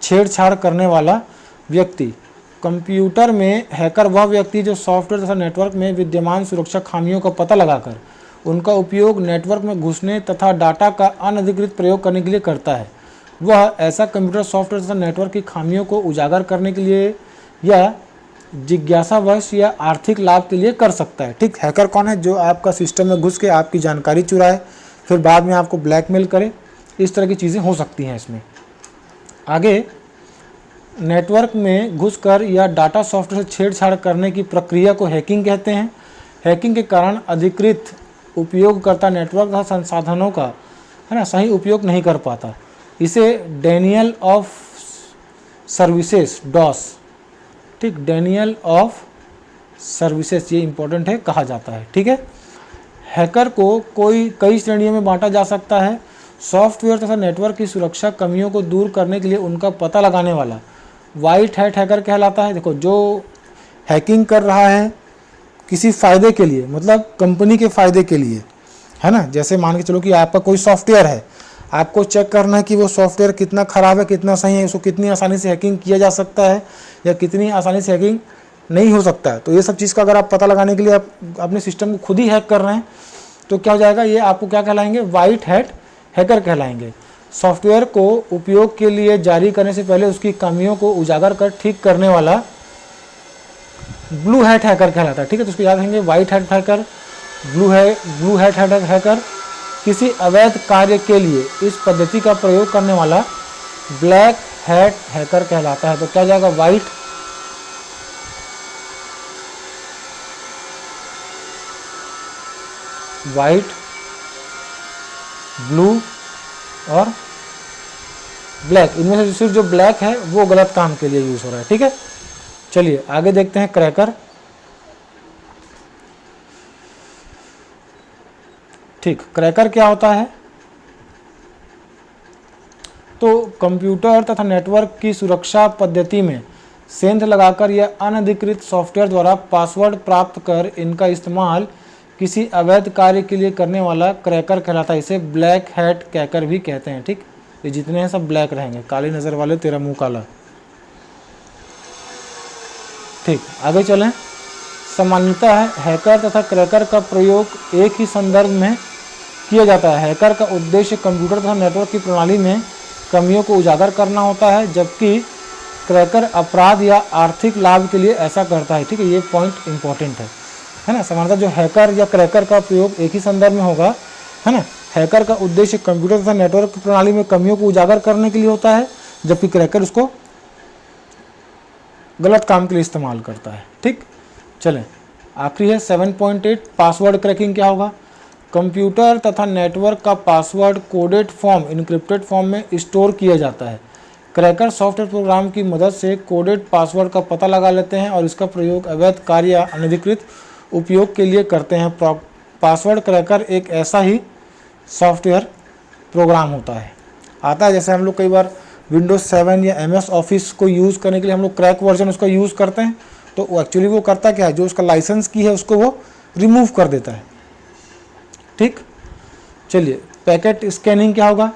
छेड़छाड़ करने वाला व्यक्ति। कंप्यूटर में हैकर वह व्यक्ति जो सॉफ्टवेयर तथा नेटवर्क में विद्यमान सुरक्षा खामियों का पता लगाकर उनका उपयोग नेटवर्क में घुसने तथा डाटा का अनधिकृत प्रयोग करने के लिए करता है। वह ऐसा कंप्यूटर सॉफ्टवेयर तथा नेटवर्क की खामियों को उजागर करने के लिए या जिज्ञासावश या आर्थिक लाभ के लिए कर सकता है। ठीक, हैकर कौन है, जो आपका सिस्टम में घुस के आपकी जानकारी चुराए फिर बाद में आपको ब्लैकमेल करे, इस तरह की चीज़ें हो सकती हैं इसमें। आगे नेटवर्क में घुसकर या डाटा सॉफ्टवेयर से छेड़छाड़ करने की प्रक्रिया को हैकिंग कहते हैं। हैकिंग के कारण अधिकृत उपयोगकर्ता नेटवर्क तथा संसाधनों का सही उपयोग नहीं कर पाता। इसे डेनियल ऑफ सर्विसेज डॉस, ठीक, डेनियल ऑफ सर्विसेज, ये इंपॉर्टेंट है, कहा जाता है। ठीक है, हैकर को कई श्रेणियों में बांटा जा सकता है। सॉफ्टवेयर तथा नेटवर्क की सुरक्षा कमियों को दूर करने के लिए उनका पता लगाने वाला वाइट हैट हैकर कहलाता है। देखो, जो हैकिंग कर रहा है किसी फ़ायदे के लिए, मतलब कंपनी के फ़ायदे के लिए, है ना। जैसे मान के चलो कि आपका कोई सॉफ्टवेयर है, आपको चेक करना है कि वो सॉफ्टवेयर कितना ख़राब है, कितना सही है, उसको कितनी आसानी से हैकिंग किया जा सकता है या कितनी आसानी से हैकिंग नहीं हो सकता है। तो ये सब चीज़ का अगर आप पता लगाने के लिए आप अपने सिस्टम को खुद ही हैक कर रहे हैं तो क्या हो जाएगा, ये आपको क्या कहलाएंगे, वाइट हैट हैकर कहलाएंगे। सॉफ्टवेयर को उपयोग के लिए जारी करने से पहले उसकी खामियों को उजागर कर ठीक करने वाला ब्लू हैट हैकर कहलाता है। ठीक है, तो उसको याद रखेंगे, white hat hacker, blue hat hacker. किसी अवैध कार्य के लिए इस पद्धति का प्रयोग करने वाला ब्लैक हैट हैकर कहलाता है। तो क्या जाएगा, वाइट, ब्लू और ब्लैक, इनमें से सिर्फ जो ब्लैक है वो गलत काम के लिए यूज हो रहा है। ठीक है, चलिए आगे देखते हैं क्रैकर। ठीक, क्रैकर क्या होता है? तो कंप्यूटर तथा नेटवर्क की सुरक्षा पद्धति में सेंध लगाकर या अनधिकृत सॉफ्टवेयर द्वारा पासवर्ड प्राप्त कर इनका इस्तेमाल किसी अवैध कार्य के लिए करने वाला क्रैकर कहलाता है। इसे ब्लैक हैट क्रैकर भी कहते हैं। ठीक, ये जितने हैं सब ब्लैक रहेंगे, काली नज़र वाले तेरा मुंह काला। ठीक, आगे चलें। सामान्यतः हैकर तथा क्रैकर का प्रयोग एक ही संदर्भ में किया जाता है। हैकर का उद्देश्य कंप्यूटर तथा नेटवर्क की प्रणाली में कमियों को उजागर करना होता है, जबकि क्रैकर अपराध या आर्थिक लाभ के लिए ऐसा करता है। ठीक है, ये पॉइंट इंपॉर्टेंट है ना। सामान्यतः जो हैकर या क्रैकर का प्रयोग एक ही संदर्भ में होगा, है ना। हैकर का उद्देश्य कंप्यूटर तथा नेटवर्क की प्रणाली में कमियों को उजागर करने के लिए होता है, जबकि क्रैकर उसको गलत काम के लिए इस्तेमाल करता है। ठीक, चलें आखिरी है 7.8 पासवर्ड क्रैकिंग क्या होगा। कंप्यूटर तथा नेटवर्क का password coded form, encrypted form में स्टोर किया जाता है। क्रैकर सॉफ्टवेयर प्रोग्राम की मदद से कोडेड पासवर्ड का पता लगा लेते हैं और इसका प्रयोग अवैध कार्य या अनधिकृत उपयोग के लिए करते हैं। पासवर्ड क्रैकर एक ऐसा ही सॉफ्टवेयर प्रोग्राम होता है, आता है। जैसे हम लोग कई बार विंडोज 7 या MS ऑफिस को यूज़ करने के लिए हम लोग क्रैक वर्जन उसका यूज़ करते हैं, तो वो एक्चुअली वो करता क्या है, जो उसका लाइसेंस की है उसको वो रिमूव कर देता है। ठीक, चलिए पैकेट स्कैनिंग क्या होगा।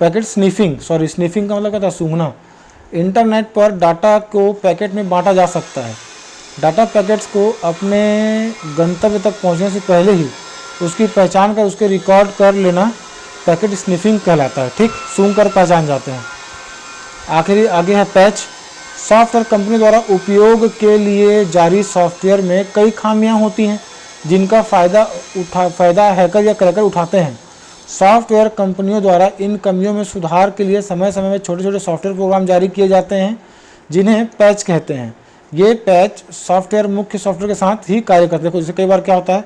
पैकेट स्निफिंग, स्निफिंग का मतलब क्या था, सूंघना। इंटरनेट पर डाटा को पैकेट में बांटा जा सकता है। डाटा पैकेट्स को अपने गंतव्य तक पहुंचने से पहले ही उसकी पहचान कर उसके रिकॉर्ड कर लेना पैकेट स्निफिंग कहलाता है। ठीक, सूंघ कर पहचान जाते हैं। आगे है पैच। सॉफ्टवेयर कंपनी द्वारा उपयोग के लिए जारी सॉफ्टवेयर में कई खामियां होती हैं जिनका फ़ायदा हैकर या क्रैकर उठाते हैं। सॉफ्टवेयर कंपनियों द्वारा इन कमियों में सुधार के लिए समय समय में छोटे छोटे सॉफ्टवेयर प्रोग्राम जारी किए जाते हैं जिन्हें पैच कहते हैं। ये पैच सॉफ्टवेयर मुख्य सॉफ्टवेयर के साथ ही कार्य करते हैं। जैसे कई बार क्या होता है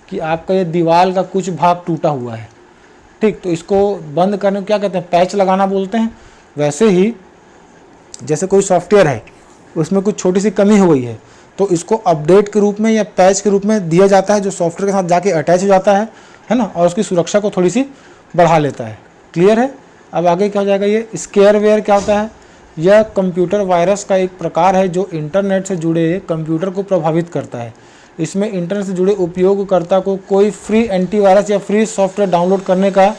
कि आपका ये दीवार का कुछ भाग टूटा हुआ है, ठीक, तो इसको बंद करने को क्या कहते हैं, पैच लगाना बोलते हैं। वैसे ही जैसे कोई सॉफ्टवेयर है उसमें कुछ छोटी सी कमी हो गई है तो इसको अपडेट के रूप में या पैच के रूप में दिया जाता है, जो सॉफ्टवेयर के साथ जाके अटैच हो जाता है ना, और उसकी सुरक्षा को थोड़ी सी बढ़ा लेता है। क्लियर है। अब आगे क्या हो जाएगा, ये स्केयरवेयर क्या होता है। यह कंप्यूटर वायरस का एक प्रकार है जो इंटरनेट से जुड़े कंप्यूटर को प्रभावित करता है। इसमें इंटरनेट से जुड़े उपयोगकर्ता को कोई फ्री एंटीवायरस या फ्री सॉफ्टवेयर डाउनलोड करने का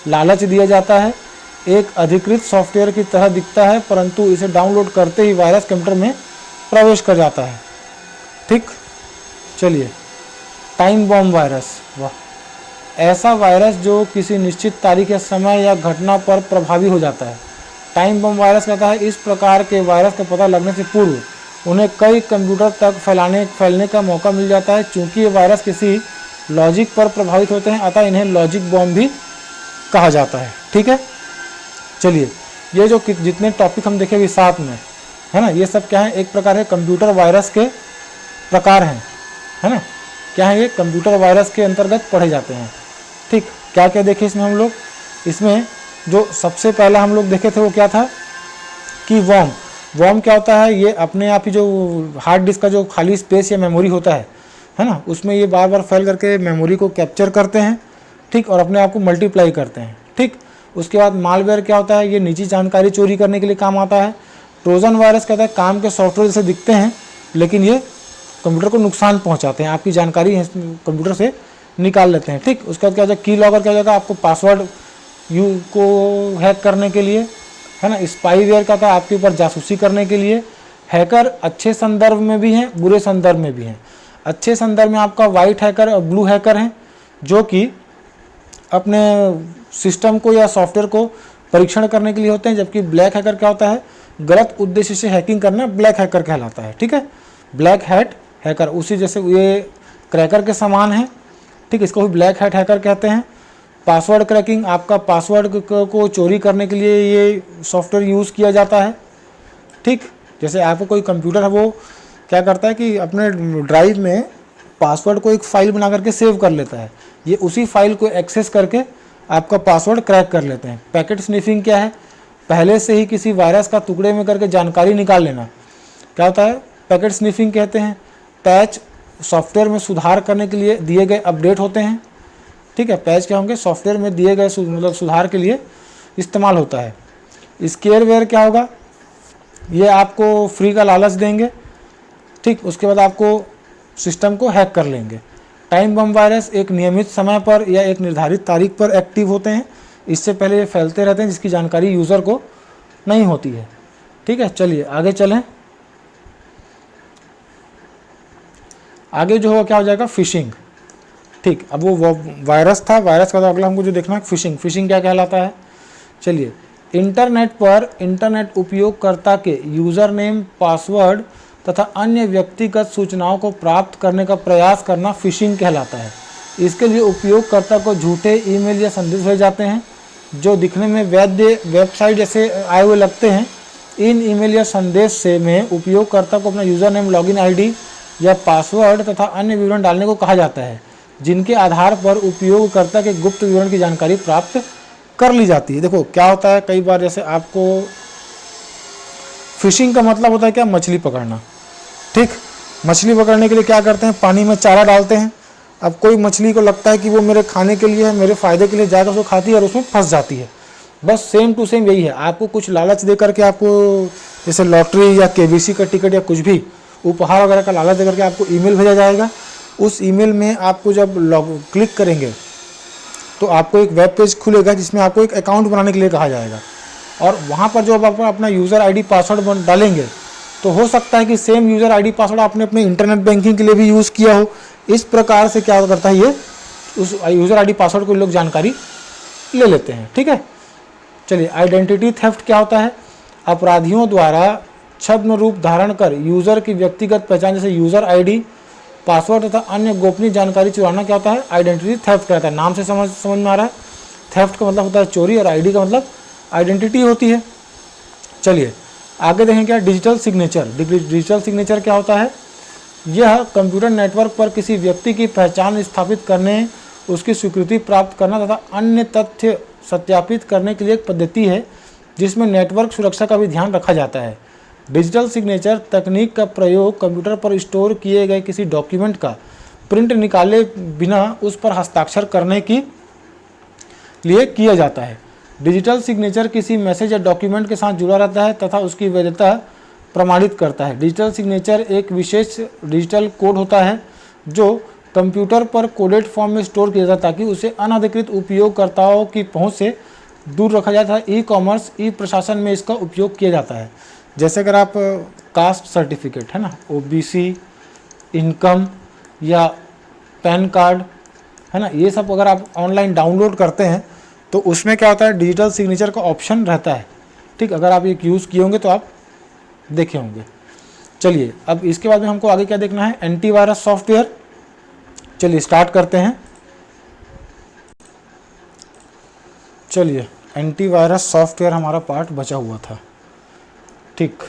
लालच दिया जाता है। एक अधिकृत सॉफ्टवेयर की तरह दिखता है, परंतु इसे डाउनलोड करते ही वायरस कंप्यूटर में प्रवेश कर जाता है। ठीक, चलिए टाइम बॉम्ब वायरस। वाह, ऐसा वायरस जो किसी निश्चित तारीख या समय या घटना पर प्रभावी हो जाता है। टाइम बम वायरस कहता है इस प्रकार के वायरस का पता लगने से पूर्व उन्हें कई कंप्यूटर तक फैलने का मौका मिल जाता है। चूंकि ये वायरस किसी लॉजिक पर प्रभावित होते हैं अतः इन्हें लॉजिक बॉम्ब भी कहा जाता है। ठीक है, चलिए ये जो जितने टॉपिक हम देखे अभी साथ में, है ना। ये सब क्या है, एक प्रकार के कंप्यूटर वायरस के प्रकार हैं, है ना। क्या है, ये कंप्यूटर वायरस के अंतर्गत पढ़े जाते हैं। ठीक, क्या क्या देखे इसमें हम लोग, इसमें जो सबसे पहला हम लोग देखे थे वो क्या था कि वॉर्म क्या होता है, ये अपने आप ही जो हार्ड डिस्क का जो खाली स्पेस या मेमोरी होता है ना, उसमें ये बार बार फैल करके मेमोरी को कैप्चर करते हैं, ठीक, और अपने आप को मल्टीप्लाई करते हैं, ठीक। उसके बाद मालवेयर क्या होता है, ये निजी जानकारी चोरी करने के लिए काम आता है। ट्रोजन वायरस कहता है काम के सॉफ्टवेयर जैसे दिखते हैं लेकिन ये कंप्यूटर को नुकसान पहुंचाते हैं, आपकी जानकारी कंप्यूटर से निकाल लेते हैं, ठीक। उसके बाद क्या हो जाएगा, की लॉगर क्या हो जाएगा, आपको पासवर्ड को हैक करने के लिए, है ना। स्पाईवेयर का था आपके ऊपर जासूसी करने के लिए। हैकर अच्छे संदर्भ में भी हैं, बुरे संदर्भ में भी हैं। अच्छे संदर्भ में आपका वाइट हैकर और ब्लू हैकर हैं, जो कि अपने सिस्टम को या सॉफ्टवेयर को परीक्षण करने के लिए होते हैं, जबकि ब्लैक हैकर क्या होता है, गलत उद्देश्य से हैकिंग करना ब्लैक हैकर कहलाता है, ठीक है। ब्लैक हैट हैकर उसी जैसे ये क्रैकर के समान है, ठीक, इसको भी ब्लैक हैट हैकर कहते हैं। पासवर्ड क्रैकिंग, आपका पासवर्ड को चोरी करने के लिए ये सॉफ्टवेयर यूज़ किया जाता है, ठीक। जैसे आपको कोई कंप्यूटर है वो क्या करता है कि अपने ड्राइव में पासवर्ड को एक फ़ाइल बना करके सेव कर लेता है, ये उसी फाइल को एक्सेस करके आपका पासवर्ड क्रैक कर लेते हैं। पैकेट स्निफिंग क्या है, पहले से ही किसी वायरस का टुकड़े में करके जानकारी निकाल लेना, क्या होता है, पैकेट स्निफिंग कहते हैं। पैच सॉफ्टवेयर में सुधार करने के लिए दिए गए अपडेट होते हैं, ठीक है। पैच क्या होंगे, सॉफ्टवेयर में दिए गए मतलब सुधार के लिए इस्तेमाल होता है। स्केयरवेयर क्या होगा, ये आपको फ्री का लालच देंगे, ठीक, उसके बाद आपको सिस्टम को हैक कर लेंगे। टाइम बम वायरस एक नियमित समय पर या एक निर्धारित तारीख पर एक्टिव होते हैं, इससे पहले ये फैलते रहते हैं जिसकी जानकारी यूज़र को नहीं होती है, ठीक है। चलिए आगे चलें। आगे जो होगा क्या हो जाएगा, फिशिंग, ठीक। अब वो वायरस था, वायरस का तो अगला हमको जो देखना है फिशिंग। फिशिंग क्या कहलाता है, चलिए। इंटरनेट पर इंटरनेट उपयोगकर्ता के यूज़र नेम, पासवर्ड तथा अन्य व्यक्तिगत सूचनाओं को प्राप्त करने का प्रयास करना फिशिंग कहलाता है। इसके लिए उपयोगकर्ता को झूठे ईमेल या संदेश भेजे जाते हैं जो दिखने में वैध वेबसाइट जैसे आए हुए लगते हैं। इन ईमेल या संदेश से में उपयोगकर्ता को अपना यूज़र नेम, लॉगिन आईडी या पासवर्ड तथा अन्य विवरण डालने को कहा जाता है, जिनके आधार पर उपयोगकर्ता के गुप्त विवरण की जानकारी प्राप्त कर ली जाती है। देखो क्या होता है, कई बार जैसे आपको फिशिंग का मतलब होता है क्या, मछली पकड़ना, ठीक। मछली पकड़ने के लिए क्या करते हैं, पानी में चारा डालते हैं। अब कोई मछली को लगता है कि वो मेरे खाने के लिए है, मेरे फ़ायदे के लिए जाकर उसको खाती है और उसमें फंस जाती है। बस सेम टू सेम यही है, आपको कुछ लालच दे करके आपको जैसे लॉटरी या केबीसी का टिकट या कुछ भी उपहार वगैरह का लालच दे करके आपको ईमेल भेजा जाएगा। उस ईमेल में आपको जब क्लिक करेंगे तो आपको एक वेब पेज खुलेगा जिसमें आपको एक अकाउंट बनाने के लिए कहा जाएगा, और वहाँ पर जो आप अपना यूज़र आईडी पासवर्ड डालेंगे तो हो सकता है कि सेम यूज़र आईडी पासवर्ड आपने अपने इंटरनेट बैंकिंग के लिए भी यूज़ किया हो। इस प्रकार से क्या करता है, ये उस यूज़र आईडी पासवर्ड को लोग जानकारी ले लेते हैं, ठीक है। चलिए, आइडेंटिटी थेफ्ट क्या होता है, अपराधियों द्वारा छद्म रूप धारण कर यूज़र की व्यक्तिगत पहचान जैसे यूज़र आईडी, पासवर्ड तथा अन्य गोपनीय जानकारी चुराना क्या होता है, आइडेंटिटी थेफ्ट कहता है। नाम से समझ में आ रहा है, थेफ्ट का मतलब होता है चोरी और आईडी का मतलब आइडेंटिटी होती है। चलिए आगे देखें क्या, डिजिटल सिग्नेचर। डिजिटल सिग्नेचर क्या होता है, यह कंप्यूटर नेटवर्क पर किसी व्यक्ति की पहचान स्थापित करने, उसकी स्वीकृति प्राप्त करना तथा अन्य तथ्य सत्यापित करने के लिए एक पद्धति है जिसमें नेटवर्क सुरक्षा का भी ध्यान रखा जाता है। डिजिटल सिग्नेचर तकनीक का प्रयोग कंप्यूटर पर स्टोर किए गए किसी डॉक्यूमेंट का प्रिंट निकाले बिना उस पर हस्ताक्षर करने के लिए किया जाता है। डिजिटल सिग्नेचर किसी मैसेज या डॉक्यूमेंट के साथ जुड़ा रहता है तथा उसकी वैधता प्रमाणित करता है। डिजिटल सिग्नेचर एक विशेष डिजिटल कोड होता है जो कंप्यूटर पर कोडेड फॉर्म में स्टोर किया जाता है ताकि उसे अनधिकृत उपयोगकर्ताओं की पहुंच से दूर रखा जाता है। ई कॉमर्स, ई प्रशासन में इसका उपयोग किया जाता है। जैसे अगर आप कास्ट सर्टिफिकेट है ना, ओबीसी, इनकम या पैन कार्ड है ना, ये सब अगर आप ऑनलाइन डाउनलोड करते हैं तो उसमें क्या होता है, डिजिटल सिग्नेचर का ऑप्शन रहता है, ठीक। अगर आप ये यूज़ किए होंगे तो आप देखे होंगे। चलिए अब इसके बाद में हमको आगे क्या देखना है, एंटीवायरस सॉफ्टवेयर। चलिए स्टार्ट करते हैं। चलिए एंटीवायरस सॉफ्टवेयर हमारा पार्ट बचा हुआ था, ठीक।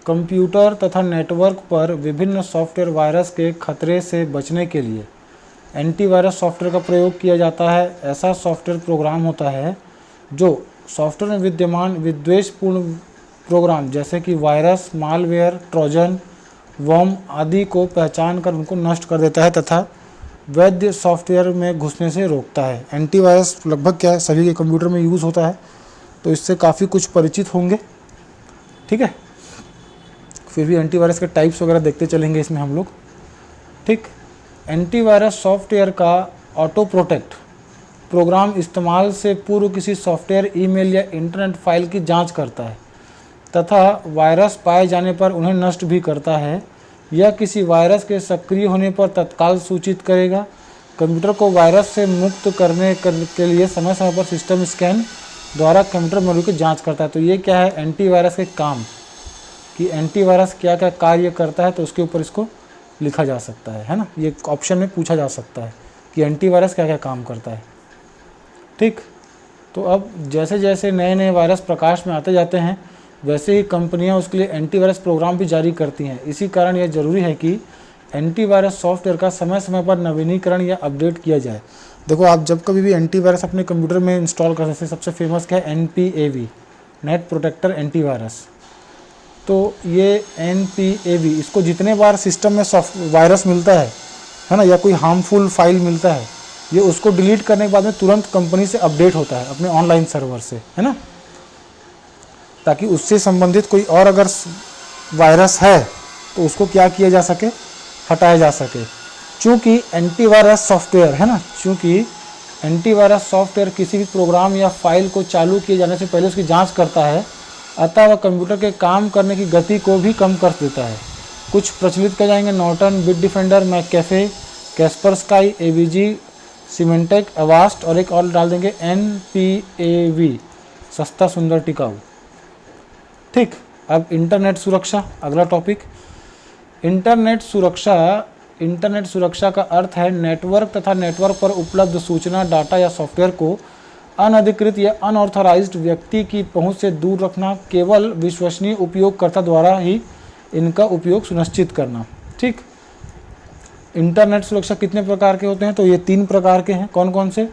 कंप्यूटर तथा नेटवर्क पर विभिन्न सॉफ्टवेयर वायरस के खतरे से बचने के लिए एंटीवायरस सॉफ्टवेयर का प्रयोग किया जाता है। ऐसा सॉफ्टवेयर प्रोग्राम होता है जो सॉफ्टवेयर में विद्यमान विद्वेषपूर्ण प्रोग्राम जैसे कि वायरस, मालवेयर, ट्रोजन, वर्म आदि को पहचान कर उनको नष्ट कर देता है तथा वैध सॉफ्टवेयर में घुसने से रोकता है। एंटीवायरस लगभग क्या है, सभी के कंप्यूटर में यूज़ होता है, तो इससे काफ़ी कुछ परिचित होंगे। ठीक है, फिर भी एंटीवायरस के टाइप्स वगैरह देखते चलेंगे इसमें हम लोग। ठीक, एंटीवायरस सॉफ्टवेयर का ऑटो प्रोटेक्ट प्रोग्राम इस्तेमाल से पूर्व किसी सॉफ्टवेयर, ईमेल या इंटरनेट फाइल की जांच करता है तथा वायरस पाए जाने पर उन्हें नष्ट भी करता है। यह किसी वायरस के सक्रिय होने पर तत्काल सूचित करेगा। कंप्यूटर को वायरस से मुक्त करने के लिए समय समय पर सिस्टम स्कैन द्वारा कंप्यूटर मेमोरी की जांच करता है। तो ये क्या है, एंटीवायरस के काम कि एंटीवायरस क्या क्या कार्य करता है, तो उसके ऊपर इसको लिखा जा सकता है ना। ये ऑप्शन में पूछा जा सकता है कि एंटीवायरस क्या क्या काम करता है। ठीक, तो अब जैसे जैसे नए नए वायरस प्रकाश में आते जाते हैं वैसे ही कंपनियां उसके लिए एंटीवायरस प्रोग्राम भी जारी करती हैं। इसी कारण यह जरूरी है कि एंटीवायरस सॉफ्टवेयर का समय समय पर नवीनीकरण या अपडेट किया जाए। देखो, आप जब कभी भी एंटीवायरस अपने कंप्यूटर में इंस्टॉल कर सकते हैं, सबसे फेमस क्या है, NPAV, नेट प्रोटेक्टर एंटीवायरस। तो ये NPAV, इसको जितने बार सिस्टम में वायरस मिलता है ना, या कोई हार्मफुल फाइल मिलता है, ये उसको डिलीट करने के बाद में तुरंत कंपनी से अपडेट होता है अपने ऑनलाइन सर्वर से, है ना, ताकि उससे संबंधित कोई और अगर वायरस है तो उसको क्या किया जा सके, हटाया जा सके। चूँकि एंटीवायरस सॉफ्टवेयर है ना, चूँकि एंटीवायरस सॉफ्टवेयर किसी भी प्रोग्राम या फाइल को चालू किए जाने से पहले उसकी जांच करता है, अतः वह कंप्यूटर के काम करने की गति को भी कम कर देता है। कुछ प्रचलित किए जाएंगे, Norton, Bitdefender, McAfee, Kaspersky, AVG, Symantec, Avast, और एक और डाल देंगे NPAV, सस्ता सुंदर टिकाऊ। ठीक, अब इंटरनेट सुरक्षा, अगला टॉपिक। इंटरनेट सुरक्षा का अर्थ है नेटवर्क तथा नेटवर्क पर उपलब्ध सूचना, डाटा या सॉफ्टवेयर को अनधिकृत या अनऑथराइज्ड व्यक्ति की पहुंच से दूर रखना। केवल विश्वसनीय उपयोगकर्ता द्वारा ही इनका उपयोग सुनिश्चित करना। ठीक, इंटरनेट सुरक्षा कितने प्रकार के होते हैं, तो ये 3 प्रकार के हैं। कौन कौन से,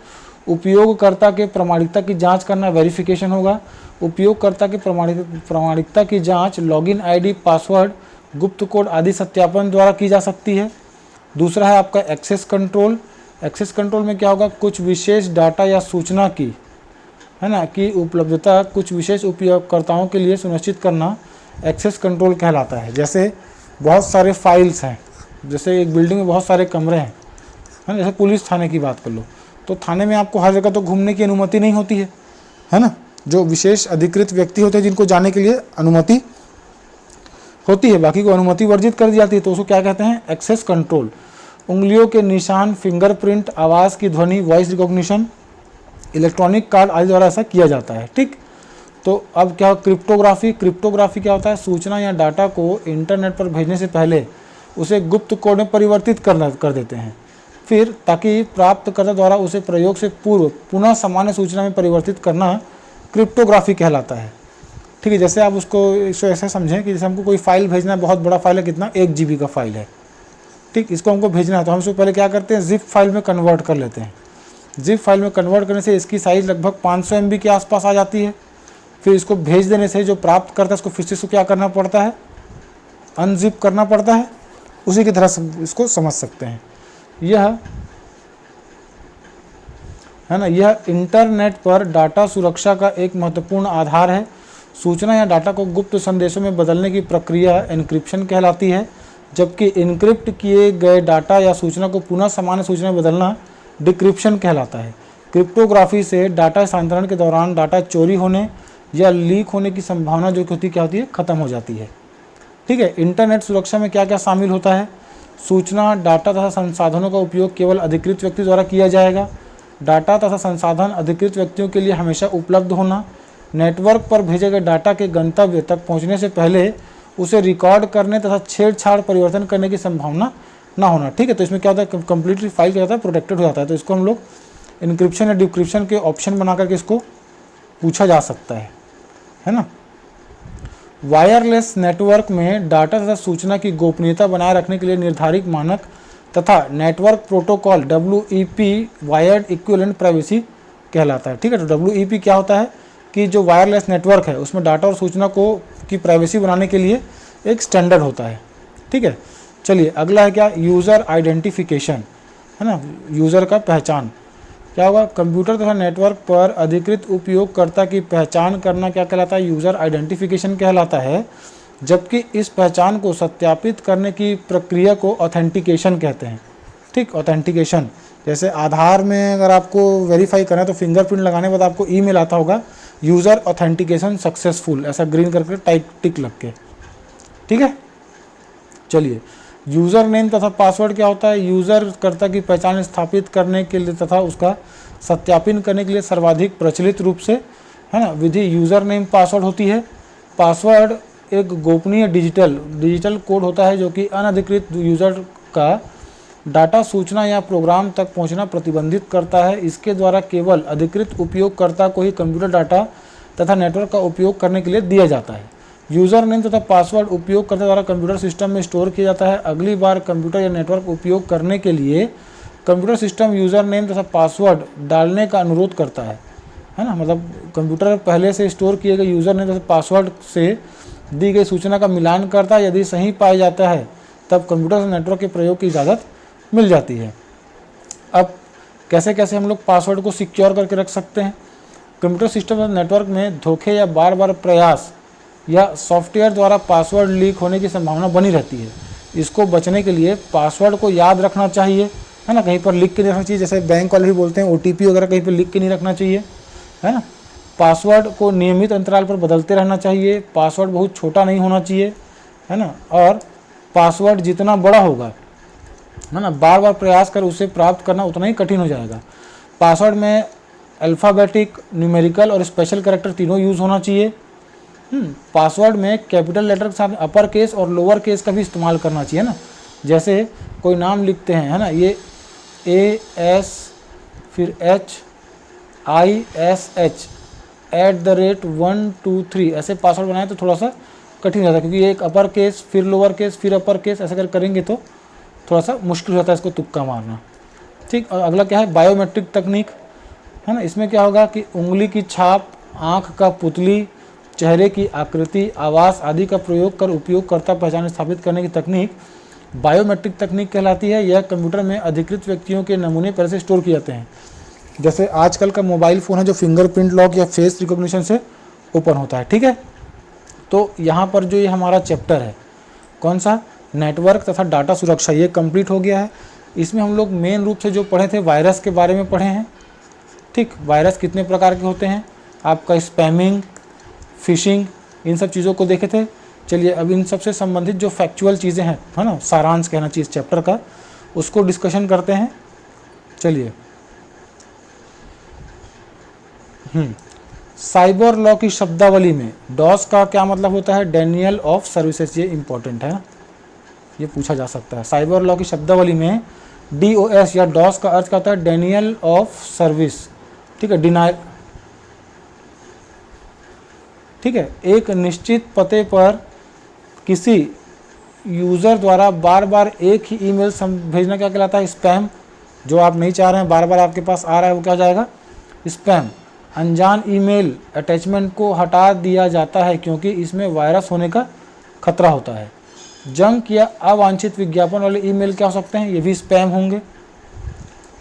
उपयोगकर्ता के प्रामाणिकता की जांच करना, वेरिफिकेशन होगा। उपयोगकर्ता के प्रामाणिकता की जांच लॉगिन ID, पासवर्ड, गुप्त कोड आदि सत्यापन द्वारा की जा सकती है। दूसरा है आपका एक्सेस कंट्रोल। एक्सेस कंट्रोल में क्या होगा, कुछ विशेष डाटा या सूचना की, है ना, की उपलब्धता कुछ विशेष उपयोगकर्ताओं के लिए सुनिश्चित करना एक्सेस कंट्रोल कहलाता है। जैसे बहुत सारे फाइल्स हैं, जैसे एक बिल्डिंग में बहुत सारे कमरे हैं, है ना, जैसे पुलिस थाने की बात कर लो, तो थाने में आपको हर जगह तो घूमने की अनुमति नहीं होती है ना। जो विशेष अधिकृत व्यक्ति होते हैं जिनको जाने के लिए अनुमति होती है, बाकी को अनुमति वर्जित कर दी जाती है, तो उसको क्या कहते हैं, एक्सेस कंट्रोल। उंगलियों के निशान, फिंगरप्रिंट, आवाज़ की ध्वनि, वॉइस रिकॉग्निशन, इलेक्ट्रॉनिक कार्ड आदि द्वारा ऐसा किया जाता है। ठीक, तो अब क्या, क्रिप्टोग्राफी। क्रिप्टोग्राफी क्या होता है, सूचना या डाटा को इंटरनेट पर भेजने से पहले उसे गुप्त कोड में परिवर्तित कर देते हैं, फिर ताकि प्राप्तकर्ता द्वारा उसे प्रयोग से पूर्व पुनः सामान्य सूचना में परिवर्तित करना क्रिप्टोग्राफी कहलाता है। ठीक है, जैसे आप इसको ऐसे समझें कि जैसे हमको कोई फाइल भेजना है, बहुत बड़ा फाइल है, कितना, 1 GB का फाइल है। ठीक, इसको हमको भेजना है, तो हम इसको पहले क्या करते हैं, जिप फाइल में कन्वर्ट कर लेते हैं। जिप फाइल में कन्वर्ट करने से इसकी साइज़ लगभग 500 MB के आसपास आ जाती है। फिर इसको भेज देने से जो प्राप्त करता है उसको फिर से इसको क्या करना पड़ता है, अनजिप करना पड़ता है। उसी की तरह इसको समझ सकते हैं। यह है ना, यह इंटरनेट पर डाटा सुरक्षा का एक महत्वपूर्ण आधार है। सूचना या डाटा को गुप्त संदेशों में बदलने की प्रक्रिया एन्क्रिप्शन कहलाती है, जबकि इनक्रिप्ट किए गए डाटा या सूचना को पुनः सामान्य सूचना में बदलना डिक्रिप्शन कहलाता है। क्रिप्टोग्राफी से डाटा स्थानांतरण के दौरान डाटा चोरी होने या लीक होने की संभावना जो होती क्या होती है, खत्म हो जाती है। ठीक है, इंटरनेट सुरक्षा में क्या क्या शामिल होता है, सूचना, डाटा तथा संसाधनों का उपयोग केवल अधिकृत व्यक्ति द्वारा किया जाएगा। डाटा तथा संसाधन अधिकृत व्यक्तियों के लिए हमेशा उपलब्ध होना। नेटवर्क पर भेजे गए डाटा के गंतव्य तक पहुंचने से पहले उसे रिकॉर्ड करने तथा छेड़छाड़ परिवर्तन करने की संभावना ना होना। ठीक है, तो इसमें क्या होता है, कंप्लीटली फाइल क्या होता है, प्रोटेक्टेड हो जाता है। तो इसको हम लोग इनक्रिप्शन या डिक्रिप्शन के ऑप्शन बना करके इसको पूछा जा सकता है ना। वायरलेस नेटवर्क में डाटा तथा सूचना की गोपनीयता बनाए रखने के लिए निर्धारित मानक तथा network protocol WEP wired equivalent privacy कहलाता है। ठीक है, तो WEP क्या होता है कि जो वायरलेस नेटवर्क है उसमें डाटा और सूचना को की प्राइवेसी बनाने के लिए एक स्टैंडर्ड होता है। ठीक है, चलिए अगला है क्या, यूज़र आइडेंटिफिकेशन, है ना, यूज़र का पहचान। क्या होगा, कंप्यूटर तथा नेटवर्क पर अधिकृत उपयोगकर्ता की पहचान करना क्या कहलाता है, यूज़र आइडेंटिफिकेशन कहलाता है। जबकि इस पहचान को सत्यापित करने की प्रक्रिया को ऑथेंटिकेशन कहते हैं। ठीक, ऑथेंटिकेशन जैसे आधार में अगर आपको वेरीफाई करना है तो फिंगरप्रिंट लगाने के बाद आपको ईमेल आता होगा यूज़र ऑथेंटिकेशन सक्सेसफुल, ऐसा ग्रीन करके टिक लग के। ठीक है, चलिए यूज़र नेम तथा पासवर्ड क्या होता है, यूज़र कर्ता की पहचान स्थापित करने के लिए तथा उसका सत्यापन करने के लिए सर्वाधिक प्रचलित रूप से, है ना, विधि यूज़र नेम पासवर्ड होती है। पासवर्ड एक गोपनीय डिजिटल कोड होता है जो कि अनधिकृत यूज़र का डाटा, सूचना या प्रोग्राम तक पहुंचना प्रतिबंधित करता है। इसके द्वारा केवल अधिकृत उपयोगकर्ता को ही कंप्यूटर डाटा तथा नेटवर्क का उपयोग करने के लिए दिया जाता है। यूज़र नेम तथा पासवर्ड उपयोगकर्ता द्वारा कंप्यूटर सिस्टम में स्टोर किया जाता है। अगली बार कंप्यूटर या नेटवर्क उपयोग करने के लिए कंप्यूटर सिस्टम यूज़र नेम तथा पासवर्ड डालने का अनुरोध करता है ना, मतलब कंप्यूटर पहले से स्टोर किए गए यूज़र नेम तथा पासवर्ड से दी गई सूचना का मिलान करता है। यदि सही पाया जाता है तब कंप्यूटर से नेटवर्क के प्रयोग की इजाज़त मिल जाती है। अब कैसे कैसे हम लोग पासवर्ड को सिक्योर करके रख सकते हैं। कंप्यूटर सिस्टम और नेटवर्क में धोखे या बार बार प्रयास या सॉफ्टवेयर द्वारा पासवर्ड लीक होने की संभावना बनी रहती है। इसको बचने के लिए पासवर्ड को याद रखना चाहिए, है ना, कहीं पर लिख के नहीं रखना चाहिए। जैसे बैंक वाले भी बोलते हैं OTP वगैरह कहीं पर लिख के नहीं रखना चाहिए, है ना। पासवर्ड को नियमित अंतराल पर बदलते रहना चाहिए। पासवर्ड बहुत छोटा नहीं होना चाहिए, है ना, और पासवर्ड जितना बड़ा होगा, है ना, बार बार प्रयास कर उसे प्राप्त करना उतना ही कठिन हो जाएगा। पासवर्ड में अल्फ़ाबेटिक, न्यूमेरिकल और स्पेशल कैरेक्टर तीनों यूज़ होना चाहिए। पासवर्ड में कैपिटल लेटर के साथ अपर केस और लोअर केस का भी इस्तेमाल करना चाहिए ना। जैसे कोई नाम लिखते हैं, है ना, ये AS फिर HISH @123 ऐसे पासवर्ड बनाए तो थोड़ा सा कठिन रहता है, क्योंकि ये एक अपर केस फिर लोअर केस फिर अपर केस ऐसा करेंगे तो थोड़ा सा मुश्किल होता है इसको तुक्का मारना। ठीक, और अगला क्या है, बायोमेट्रिक तकनीक, है ना। इसमें क्या होगा कि उंगली की छाप, आँख का पुतली, चेहरे की आकृति, आवाज़ आदि का प्रयोग कर उपयोगकर्ता पहचान स्थापित करने की तकनीक बायोमेट्रिक तकनीक कहलाती है। यह कंप्यूटर में अधिकृत व्यक्तियों के नमूने पहले से स्टोर किए जाते हैं। जैसे आजकल का मोबाइल फ़ोन है जो फिंगरप्रिंट लॉक या फेस रिकॉग्निशन से ओपन होता है। ठीक है, तो यहाँ पर जो ये हमारा चैप्टर है कौन सा, नेटवर्क तथा डाटा सुरक्षा, ये कंप्लीट हो गया है। इसमें हम लोग मेन रूप से जो पढ़े थे वायरस के बारे में पढ़े हैं। ठीक, वायरस कितने प्रकार के होते हैं, आपका स्पैमिंग, फिशिंग, इन सब चीज़ों को देखे थे। चलिए अब इन सब से संबंधित जो फैक्चुअल चीज़ें हैं, है ना, सारांश कहना चाहिए इस चैप्टर का, उसको डिस्कशन करते हैं। चलिए, साइबर लॉ की शब्दावली में डॉस का क्या मतलब होता है, डेनियल ऑफ सर्विसेज, ये इंपॉर्टेंट है ना, ये पूछा जा सकता है। साइबर लॉ की शब्दावली में DOS या डॉस का अर्थ क्या होता है, डेनियल ऑफ सर्विस। ठीक है, डिनायल, ठीक है, एक निश्चित पते पर किसी यूज़र द्वारा बार बार एक ही ईमेल भेजना क्या कहलाता है, स्पैम। जो आप नहीं चाह रहे हैं बार बार आपके पास आ रहा है वो क्या हो जाएगा, स्पैम। अनजान ईमेल अटैचमेंट को हटा दिया जाता है क्योंकि इसमें वायरस होने का खतरा होता है। जंक या अवांछित विज्ञापन वाले ईमेल क्या हो सकते हैं, ये भी स्पैम होंगे।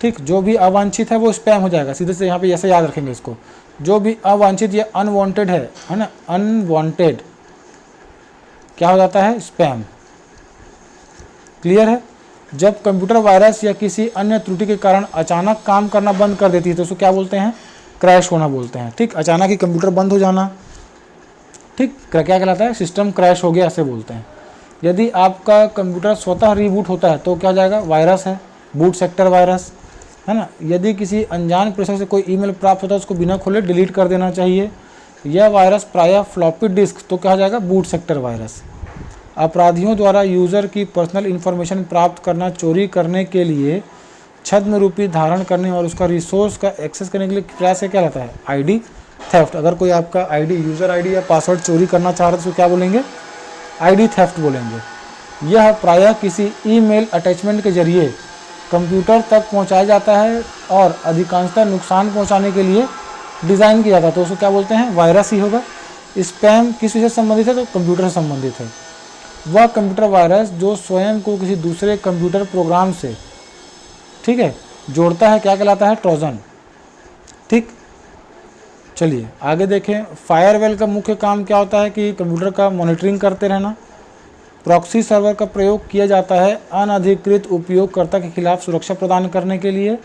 ठीक, जो भी अवांछित है वो स्पैम हो जाएगा। सीधे से यहाँ पे ऐसे याद रखेंगे इसको, जो भी अवांछित या अनवांटेड है ना, अनवांटेड क्या हो जाता है, स्पैम। क्लियर है। जब कंप्यूटर वायरस या किसी अन्य त्रुटि के कारण अचानक काम करना बंद कर देती है तो उसको क्या बोलते हैं, क्रैश होना बोलते हैं। ठीक, अचानक ही कंप्यूटर बंद हो जाना, ठीक, क्या कहलाता है, सिस्टम क्रैश हो गया ऐसे बोलते हैं। यदि आपका कंप्यूटर स्वतः रीबूट होता है तो क्या हो जाएगा, वायरस है, बूट सेक्टर वायरस, है ना। यदि किसी अनजान प्रेषक से कोई ईमेल प्राप्त होता है उसको बिना खोले डिलीट कर देना चाहिए। यह वायरस प्रायः फ्लॉपी डिस्क, तो क्या हो जाएगा, बूट सेक्टर वायरस। अपराधियों द्वारा यूज़र की पर्सनल इन्फॉर्मेशन प्राप्त करना, चोरी करने के लिए छद्म रूपी धारण करने और उसका रिसोर्स का एक्सेस करने के लिए प्रयास से क्या रहता है, ID थेफ्ट, अगर कोई आपका आईडी, यूज़र आईडी या पासवर्ड चोरी करना चाह रहे तो क्या बोलेंगे, आईडी थेफ्ट बोलेंगे। यह प्रायः किसी ईमेल अटैचमेंट के जरिए कंप्यूटर तक पहुंचाया जाता है और अधिकांशतः नुकसान पहुंचाने के लिए डिज़ाइन किया जाता है, तो उसको क्या बोलते हैं, वायरस ही होगा। स्पैम किस विषय से संबंधित है, तो कंप्यूटर से संबंधित है। वह कंप्यूटर वायरस जो स्वयं को किसी दूसरे कंप्यूटर प्रोग्राम से, ठीक है, जोड़ता है, क्या कहलाता है, ट्रोजन। ठीक, चलिए आगे देखें। फायरवेल का मुख्य काम क्या होता है कि कंप्यूटर का मॉनिटरिंग करते रहना। प्रॉक्सी सर्वर का प्रयोग किया जाता है अनधिकृत उपयोगकर्ता के खिलाफ सुरक्षा प्रदान करने के लिए।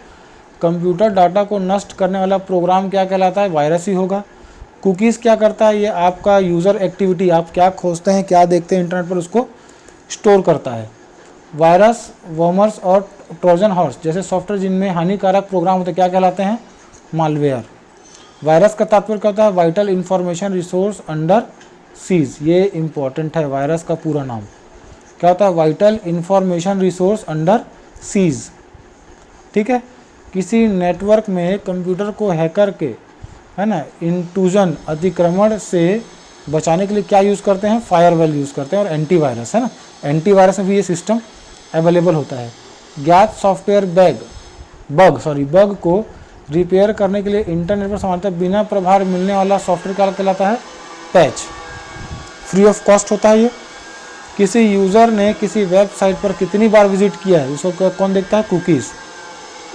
कंप्यूटर डाटा को नष्ट करने वाला प्रोग्राम क्या कहलाता है, वायरस ही होगा। कुकीज़ क्या करता है, ये आपका यूज़र एक्टिविटी, आप क्या खोजते हैं, क्या देखते हैं इंटरनेट पर, उसको स्टोर करता है। वायरस, वर्मर्स और ट्रोजन हॉर्स जैसे सॉफ्टवेयर जिनमें हानिकारक प्रोग्राम होते हैं क्या कहलाते हैं, मालवेयर। वायरस का तात्पर्य क्या होता है, vital information resource under seize, ये इंपॉर्टेंट है। वायरस का पूरा नाम क्या होता है, vital information resource under seize. ठीक है, किसी नेटवर्क में कंप्यूटर को हैकर के, है ना, इंट्रूजन, अतिक्रमण से बचाने के लिए क्या यूज़ करते हैं, फायरवेल यूज़ करते हैं, और एंटीवायरस, है ना, एंटीवायरस में भी ये सिस्टम अवेलेबल होता है। ज्ञात सॉफ्टवेयर बग को रिपेयर करने के लिए इंटरनेट पर सामान्यतः बिना प्रभार मिलने वाला सॉफ्टवेयर क्या कहलाता है, पैच, फ्री ऑफ कॉस्ट होता है ये। किसी यूज़र ने किसी वेबसाइट पर कितनी बार विजिट किया है, उसको कौन देखता है, कुकीज़।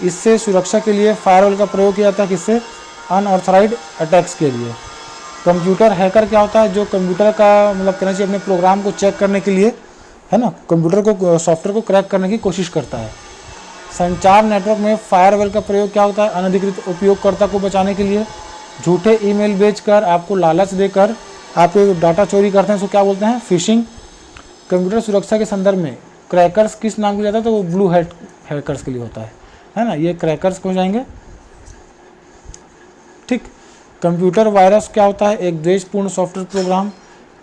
इससे सुरक्षा के लिए फायरवॉल का प्रयोग किया जाता है, किससे, अनऑथराइज्ड अटैक्स के लिए। कंप्यूटर हैकर क्या होता है, जो कंप्यूटर का मतलब कहना चाहिए अपने प्रोग्राम को चेक करने के लिए, है ना, कंप्यूटर को, सॉफ्टवेयर को क्रैक करने की कोशिश करता है। संचार नेटवर्क में फायरवॉल का प्रयोग क्या होता है, अनधिकृत उपयोगकर्ता को बचाने के लिए। झूठे ईमेल भेजकर, आपको लालच देकर आपके डाटा चोरी करते हैं, उसको क्या बोलते हैं, फिशिंग। कंप्यूटर सुरक्षा के संदर्भ में क्रैकर्स किस नाम के लिए आता है, तो वो ब्लू हैट हैकर्स के लिए होता है ना, ये क्रैकर्स हो जाएंगे। ठीक, कंप्यूटर वायरस क्या होता है, एक द्वेषपूर्ण सॉफ्टवेयर प्रोग्राम।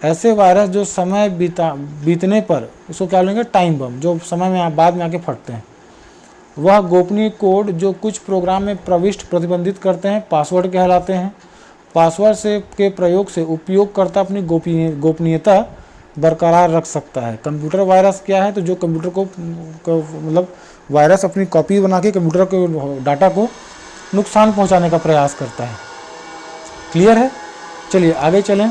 ऐसे वायरस जो समय बीतने पर, उसको क्या बोलेंगे, टाइम बम, जो समय में बाद में आके फटते हैं। वह गोपनीय कोड जो कुछ प्रोग्राम में प्रविष्ट प्रतिबंधित करते हैं, पासवर्ड कहलाते हैं। पासवर्ड के प्रयोग से उपयोगकर्ता अपनी गोपनीयता बरकरार रख सकता है। कंप्यूटर वायरस क्या है, तो जो कंप्यूटर को मतलब वायरस अपनी कॉपी बना के कंप्यूटर के डाटा को नुकसान पहुंचाने का प्रयास करता है। क्लियर है, चलिए आगे चलें।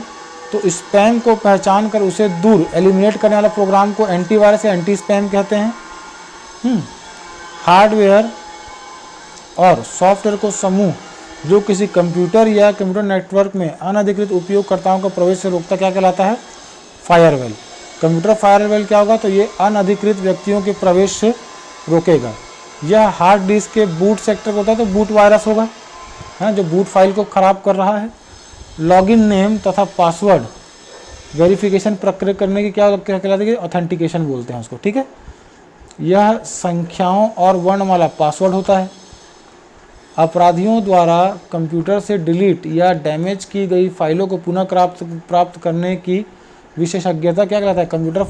तो स्पैम को पहचान कर उसे दूर एलिमिनेट करने वाला प्रोग्राम को एंटीवायरस या एंटी स्पैम कहते हैं। हार्डवेयर और सॉफ्टवेयर को समूह जो किसी कंप्यूटर या कंप्यूटर नेटवर्क में अनधिकृत उपयोगकर्ताओं का प्रवेश से रोकता क्या कहलाता है, फायरवेल। कंप्यूटर फायरवेल क्या होगा, तो ये अनधिकृत व्यक्तियों के प्रवेश से रोकेगा। यह हार्ड डिस्क के बूट सेक्टर होता है, तो बूट वायरस होगा, है जो बूट फाइल को ख़राब कर रहा है। लॉगिन नेम तथा पासवर्ड वेरिफिकेशन प्रक्रिया करने की क्या कहलाती है, ऑथेंटिकेशन बोलते हैं उसको। ठीक है, यह संख्याओं और वर्णमाला पासवर्ड होता है। अपराधियों द्वारा कंप्यूटर से डिलीट या डैमेज की गई फाइलों को पुनः प्राप्त करने की विशेषज्ञता क्या कहलाता है, कंप्यूटर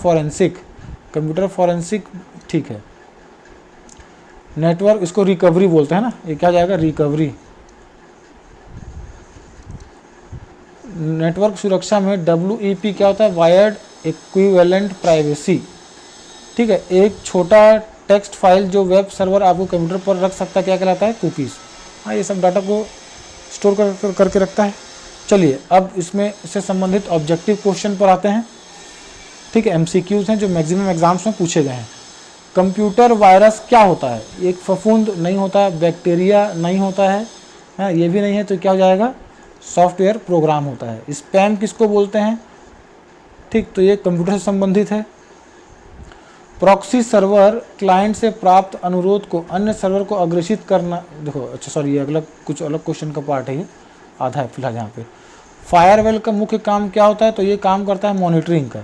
फॉरेंसिक। ठीक है, नेटवर्क, इसको रिकवरी बोलते हैं ना, ये क्या जाएगा, रिकवरी। नेटवर्क सुरक्षा में WEP क्या होता है, वायर्ड इक्विवेलेंट प्राइवेसी। ठीक है, एक छोटा टेक्स्ट फाइल जो वेब सर्वर आपको कंप्यूटर पर रख सकता है क्या कहलाता है, कुकीज़। हाँ, ये सब डाटा को स्टोर करके रखता है। चलिए अब इसमें से संबंधित ऑब्जेक्टिव क्वेश्चन पर आते हैं। ठीक है, MCQs हैं जो मैक्सिमम एग्जाम्स में पूछे गए हैं। कंप्यूटर वायरस क्या होता है, एक फफूंद नहीं होता, बैक्टीरिया नहीं होता है, ये भी नहीं है, तो क्या हो जाएगा, सॉफ्टवेयर प्रोग्राम होता है। स्पैम किसको बोलते हैं, ठीक, तो ये कंप्यूटर से संबंधित है। प्रॉक्सी सर्वर क्लाइंट से प्राप्त अनुरोध को अन्य सर्वर को अग्रेषित करना। देखो, अच्छा सॉरी, ये कुछ अलग क्वेश्चन का पार्ट है, ये आधा है फिलहाल यहाँ पे। फायरवेल का मुख्य काम क्या होता है, तो ये काम करता है मॉनिटरिंग का,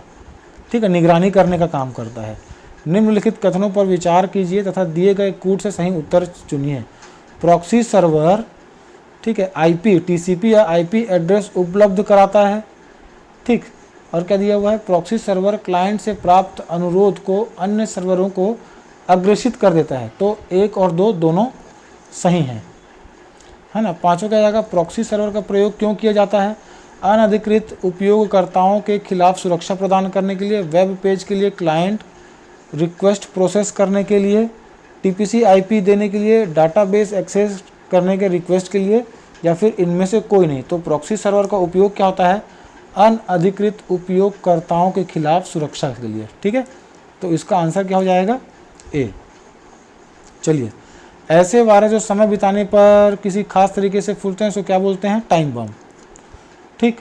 ठीक है, निगरानी करने का काम करता है। निम्नलिखित कथनों पर विचार कीजिए तथा दिए गए कूट से सही उत्तर चुनिए। प्रॉक्सी सर्वर, ठीक है, IP, TCP या IP एड्रेस उपलब्ध कराता है। ठीक, और क्या दिया हुआ है, प्रॉक्सी सर्वर क्लाइंट से प्राप्त अनुरोध को अन्य सर्वरों को अग्रेषित कर देता है। तो 1 और 2 दोनों सही हैं। है ना। पाँचों क्या जाएगा, प्रॉक्सी सर्वर का प्रयोग क्यों किया जाता है, अनधिकृत उपयोगकर्ताओं के खिलाफ सुरक्षा प्रदान करने के लिए, वेब पेज के लिए क्लाइंट रिक्वेस्ट प्रोसेस करने के लिए, टीपीसी आईपी देने के लिए, डाटाबेस एक्सेस करने के रिक्वेस्ट के लिए, या फिर इनमें से कोई नहीं। तो प्रॉक्सी सर्वर का उपयोग क्या होता है, अनधिकृत उपयोगकर्ताओं के खिलाफ सुरक्षा के लिए। ठीक है, तो इसका आंसर क्या हो जाएगा, ए। चलिए, ऐसे वायरस जो समय बिताने पर किसी खास तरीके से फूलते हैं सो क्या बोलते हैं, टाइम बम। ठीक,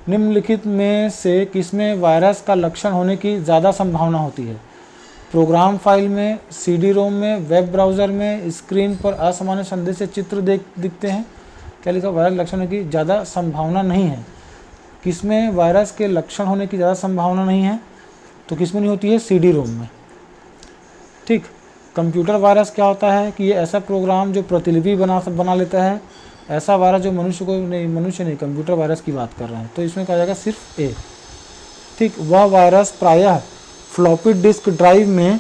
निम्नलिखित में से किसमें वायरस का लक्षण होने की ज़्यादा संभावना होती है, प्रोग्राम फाइल में, सीडी रोम में, वेब ब्राउज़र में, स्क्रीन पर असामान्य संदेश या चित्र दिखते हैं। क्या लिखा, वायरस लक्षण होने की ज़्यादा संभावना नहीं है। किसमें वायरस के लक्षण होने की ज़्यादा संभावना नहीं है, तो किसमें नहीं होती है, सीडी रोम में। ठीक, कंप्यूटर वायरस क्या होता है कि ये ऐसा प्रोग्राम जो प्रतिलिपि बना लेता है, ऐसा वायरस जो मनुष्य नहीं कंप्यूटर वायरस की बात कर रहे हैं, तो इसमें क्या जाएगा, सिर्फ ए। ठीक, वह वायरस प्रायः फ्लॉपी डिस्क ड्राइव में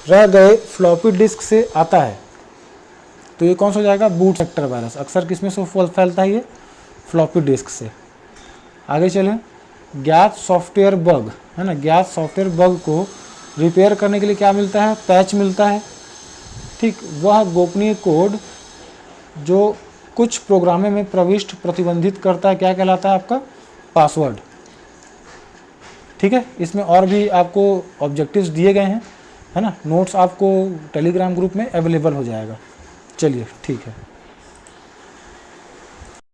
रह गए फ्लॉपी डिस्क से आता है, तो ये कौन सा हो जाएगा, बूट सेक्टर वायरस। अक्सर किसमें से फैलता है, ये फ्लॉपी डिस्क से। आगे चलें, ज्ञात सॉफ्टवेयर बग, है ना, ज्ञात सॉफ्टवेयर बग को रिपेयर करने के लिए क्या मिलता है, पैच मिलता है। ठीक, वह गोपनीय कोड जो कुछ प्रोग्रामों में प्रविष्ट प्रतिबंधित करता है क्या कहलाता है, आपका पासवर्ड। ठीक है, इसमें और भी आपको ऑब्जेक्टिव्स दिए गए हैं, है ना, नोट्स आपको टेलीग्राम ग्रुप में अवेलेबल हो जाएगा। चलिए, ठीक है।